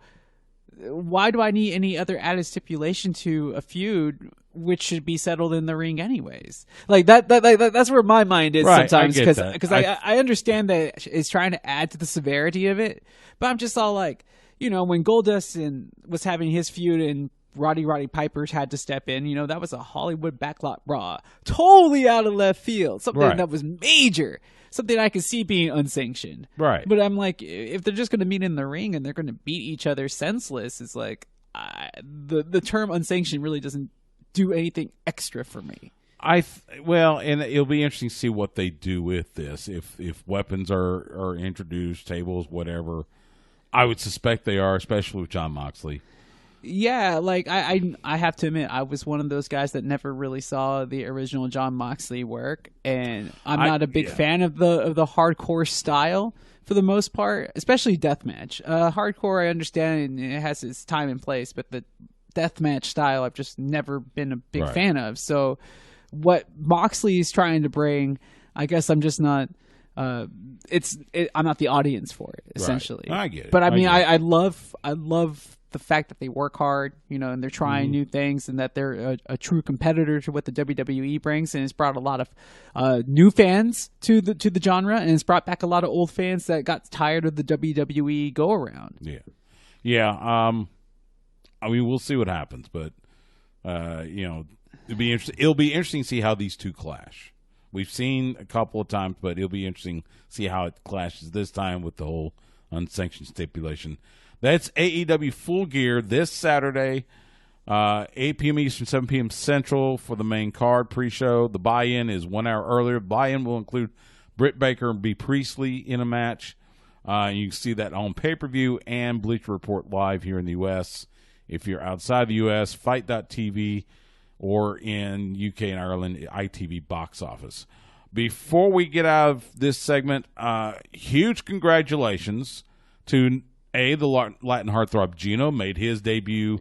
why do I need any other added stipulation to a feud which should be settled in the ring anyways? Like that's where my mind is sometimes, because I understand that it's trying to add to the severity of it, but I'm just all like, when Goldust was having his feud and Roddy Piper's had to step in, that was a Hollywood backlot Raw, totally out of left field, something that was major, something I could see being unsanctioned. Right. But I'm like, if they're just going to meet in the ring and they're going to beat each other senseless, it's like the term unsanctioned really doesn't do anything extra for me. And it'll be interesting to see what they do with this. If weapons are introduced, tables, whatever. I would suspect they are, especially with Jon Moxley. Yeah, like I have to admit, I was one of those guys that never really saw the original Jon Moxley work, and I'm not a big fan of the hardcore style for the most part, especially deathmatch. Hardcore, I understand, and it has its time and place, but the deathmatch style, I've just never been a big fan of. So, what Moxley is trying to bring, I guess I'm just not. I'm not the audience for it, essentially. Right. I get it. But I mean, I love the fact that they work hard, and they're trying new things, and that they're a true competitor to what the WWE brings, and it's brought a lot of new fans to the genre, and it's brought back a lot of old fans that got tired of the WWE go around. Yeah. I mean, we'll see what happens, but it'll be interesting. It'll be interesting to see how these two clash. We've seen a couple of times, but it'll be interesting to see how it clashes this time with the whole unsanctioned stipulation. That's AEW Full Gear this Saturday, 8 p.m. Eastern, 7 p.m. Central for the main card pre-show. The buy-in is 1 hour earlier. Buy-in will include Britt Baker and B. Priestley in a match. You can see that on pay-per-view and Bleacher Report live here in the U.S. If you're outside the U.S., Fight.tv, or in UK and Ireland, ITV box office. Before we get out of this segment, huge congratulations to the Latin heartthrob Gino. Made his debut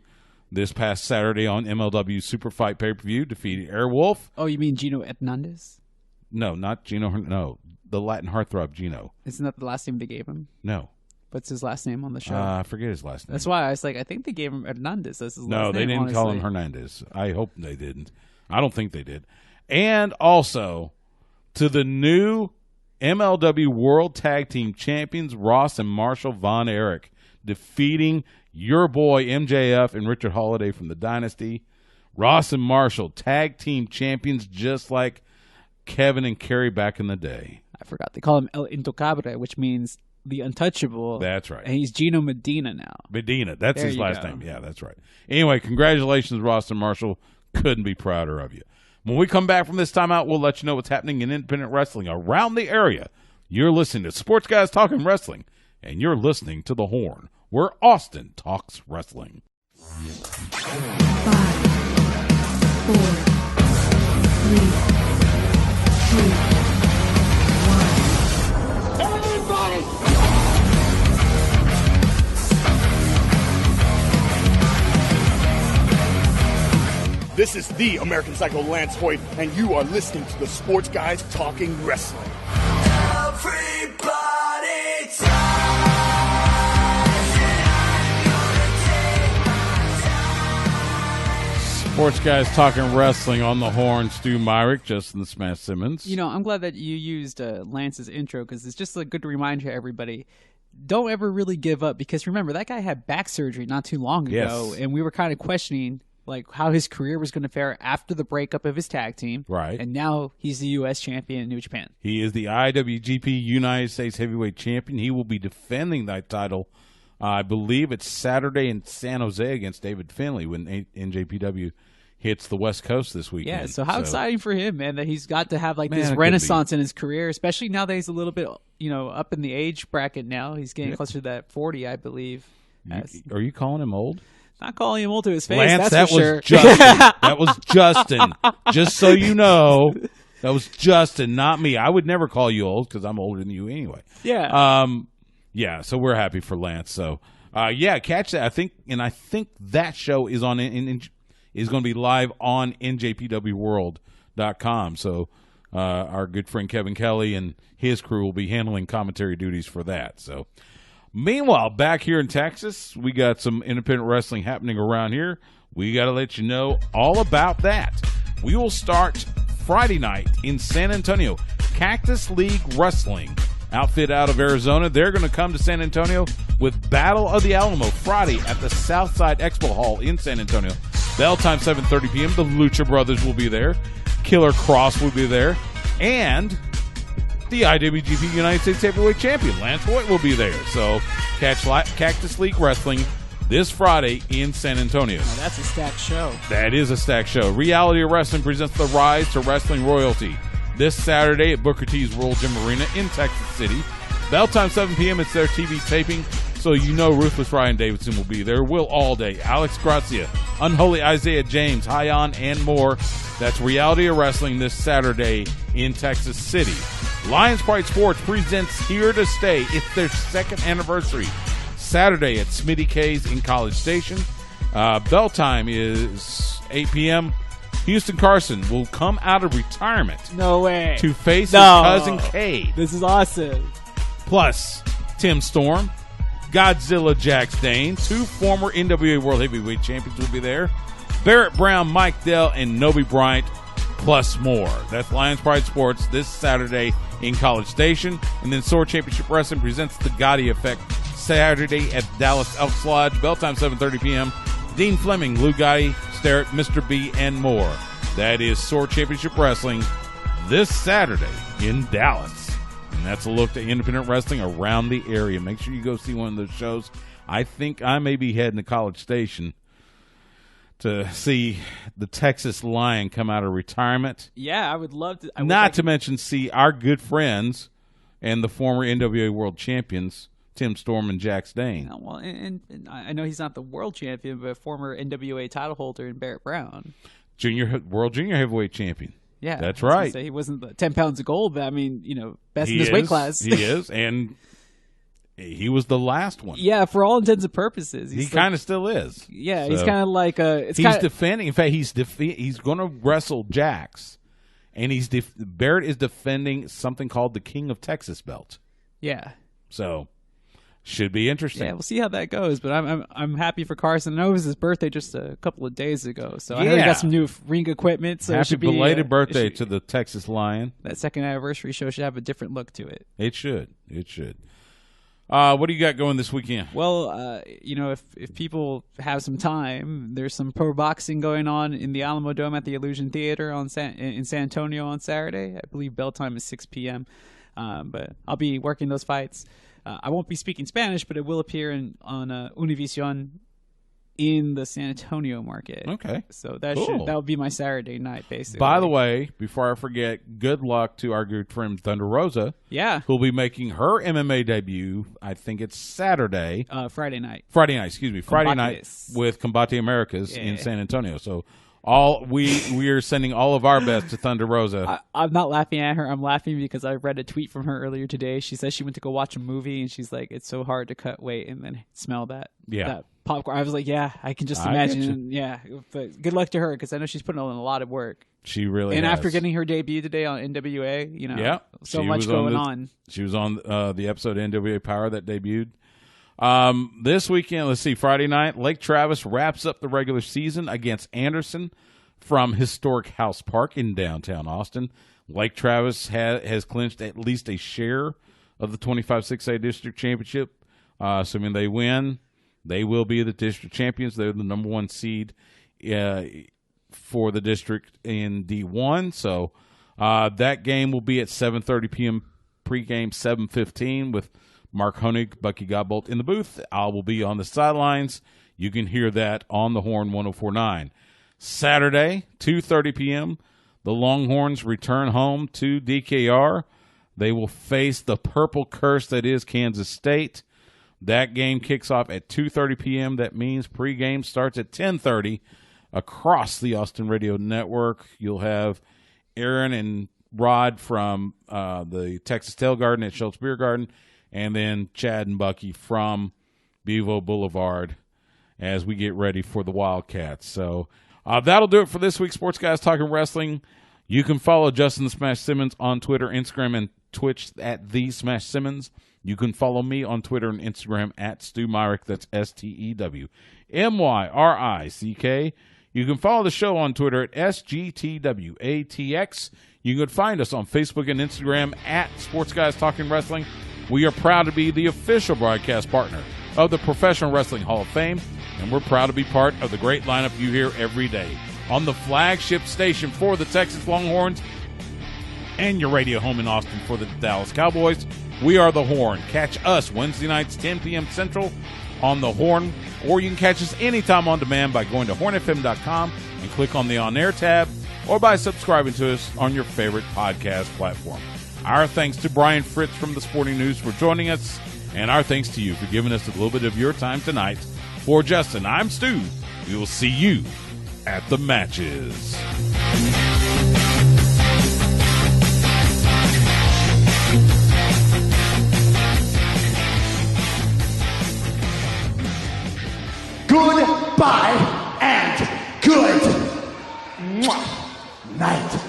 this past Saturday on MLW Super Fight pay-per-view, defeated Airwolf. Oh, you mean Gino Hernandez? No, not Gino. No, the Latin heartthrob Gino. Isn't that the last name they gave him? No. What's his last name on the show? I forget his last name. That's why I was like, I think they gave him Hernandez as his last name. No, they didn't honestly. call him Hernandez. I hope they didn't. I don't think they did. And also to the new MLW World Tag Team Champions, Ross and Marshall Von Erich, defeating your boy MJF and Richard Holiday from the Dynasty. Ross and Marshall, Tag Team Champions, just like Kevin and Kerry back in the day. I forgot. They call him El Intocable, which means the untouchable. That's right. And he's Gino Medina now. Medina. That's There his you last go. name. Yeah, that's right. Anyway, congratulations, Ross and Marshall. Couldn't be prouder of you. When we come back from this timeout, we'll let you know what's happening in independent wrestling around the area. You're listening to Sports Guys Talking Wrestling, and you're listening to The Horn, where Austin talks wrestling. 5, 4, 3, 2, 1. This is the American Psycho Lance Hoyt, and you are listening to the Sports Guys Talking Wrestling. Sports Guys Talking Wrestling on The Horn, Stu Myrick, Justin the Smash Simmons. You know, I'm glad that you used Lance's intro because it's just a good reminder to everybody. Don't ever really give up because remember, that guy had back surgery not too long ago, Yes. and we were kind of questioning like how his career was going to fare after the breakup of his tag team. Right. And now he's the U.S. champion in New Japan. He is the IWGP United States Heavyweight Champion. He will be defending that title. I believe it's Saturday in San Jose against David Finlay when NJPW hits the West Coast this weekend. Yeah, so how exciting for him, man, that he's got to have like Man, this it could renaissance in his career, especially now that he's a little bit, up in the age bracket now. He's getting closer to that 40, I believe. Are you calling him old? Not calling him old to his face, Lance, that's that for was sure. Justin. That was Justin. Just so you know, that was Justin, not me. I would never call you old because I'm older than you anyway. Yeah. Yeah, so we're happy for Lance. So, catch that. I think that show is on is going to be live on NJPWWorld.com. So, our good friend Kevin Kelly and his crew will be handling commentary duties for that. So, meanwhile, back here in Texas, we got some independent wrestling happening around here. We got to let you know all about that. We will start Friday night in San Antonio. Cactus League Wrestling, outfit out of Arizona. They're going to come to San Antonio with Battle of the Alamo Friday at the Southside Expo Hall in San Antonio. Bell time 7:30 p.m. The Lucha Brothers will be there. Killer Cross will be there. And the IWGP United States Heavyweight Champion, Lance Hoyt, will be there. So catch Cactus League Wrestling this Friday in San Antonio. Now, that's a stacked show. That is a stacked show. Reality of Wrestling presents the Rise to Wrestling Royalty this Saturday at Booker T's World Gym Arena in Texas City. Bell time 7 p.m. It's their TV taping, so you know Ruthless Ryan Davidson will be there. Will Allday, Alex Grazia, Unholy Isaiah James, Hyon, and more. That's Reality of Wrestling this Saturday in Texas City. Lions Pride Sports presents Here to Stay. It's their second anniversary. Saturday at Smitty K's in College Station. Bell time is 8 p.m. Houston Carson will come out of retirement. No way. To face his cousin Cade. This is awesome. Plus, Tim Storm, Godzilla Jack Dane, 2 former NWA World Heavyweight Champions will be there. Barrett Brown, Mike Dell, and Nobi Bryant, plus more. That's Lions Pride Sports this Saturday in College Station. And then Sword Championship Wrestling presents the Gotti Effect Saturday at Dallas Elks Lodge. Bell time 7:30 p.m. Dean Fleming, Lou Gotti, Starrett, Mr. B, and more. That is Sword Championship Wrestling this Saturday in Dallas. And that's a look to independent wrestling around the area. Make sure you go see one of those shows. I think I may be heading to College Station to see the Texas Lion come out of retirement. Yeah, I would love to. Not to mention see our good friends and the former NWA World Champions, Tim Storm and Jax Dane. Well, and I know he's not the world champion, but former NWA title holder in Barrett Brown. World Junior Heavyweight Champion. Yeah. That's right. He wasn't the 10 pounds of gold, but I mean, best in his weight class. He is, and he was the last one. Yeah, for all intents and purposes. He kind of still is. Yeah, So, he's kind of like defending. In fact, he's going to wrestle Jax, and Barrett is defending something called the King of Texas belt. Yeah. So should be interesting. Yeah, we'll see how that goes. But I'm happy for Carson. I know it was his birthday just a couple of days ago, so I know he got some new ring equipment. So happy belated birthday to the Texas Lion. That second anniversary show should have a different look to it. It should. It should. What do you got going this weekend? Well, if people have some time, there's some pro boxing going on in the Alamo Dome at the Illusion Theater in San Antonio on Saturday. I believe bell time is 6 p.m. But I'll be working those fights. I won't be speaking Spanish, but it will appear on Univision in the San Antonio market. Okay. So that will be my Saturday night, basically. By the way, before I forget, good luck to our good friend Thunder Rosa. Yeah. Who'll be making her MMA debut, I think it's Saturday. Friday night. Friday night with Combate Americas in San Antonio. So we are sending all of our best to Thunder Rosa. I'm not laughing at her. I'm laughing because I read a tweet from her earlier today. She says she went to go watch a movie, and she's like, it's so hard to cut weight and then smell that popcorn. I was like, yeah, I can just imagine. Yeah, but good luck to her because I know she's putting in a lot of work. She really and has. After getting her debut today on NWA, so much going on. She was on the episode of NWA Power that debuted. This weekend, let's see, Friday night, Lake Travis wraps up the regular season against Anderson from Historic House Park in downtown Austin. Lake Travis has clinched at least a share of the 25 6A district championship. Assuming they win, they will be the district champions. They're the number one seed for the district in D1. So that game will be at 7:30 p.m. pregame, 7:15 with Mark Honig, Bucky Godbolt in the booth. I will be on the sidelines. You can hear that on the Horn 104.9. Saturday, 2:30 p.m., the Longhorns return home to DKR. They will face the purple curse that is Kansas State. That game kicks off at 2:30 p.m. That means pregame starts at 10:30 across the Austin Radio Network. You'll have Aaron and Rod from the Texas Tail Garden at Schultz Beer Garden, and then Chad and Bucky from Bevo Boulevard as we get ready for the Wildcats. So that'll do it for this week's Sports Guys Talking Wrestling. You can follow Justin the Smash Simmons on Twitter, Instagram, and Twitch at The Smash Simmons. You can follow me on Twitter and Instagram at Stu Myrick. That's STEWMYRICK. You can follow the show on Twitter at SGTWATX. You can find us on Facebook and Instagram at Sports Guys Talking Wrestling. We are proud to be the official broadcast partner of the Professional Wrestling Hall of Fame, and we're proud to be part of the great lineup you hear every day on the flagship station for the Texas Longhorns and your radio home in Austin for the Dallas Cowboys. We are the Horn. Catch us Wednesday nights, 10 p.m. Central on the Horn, or you can catch us anytime on demand by going to hornfm.com and click on the On Air tab, or by subscribing to us on your favorite podcast platform. Our thanks to Brian Fritz from the Sporting News for joining us, and our thanks to you for giving us a little bit of your time tonight. For Justin, I'm Stu. We will see you at the matches. Goodbye and good night.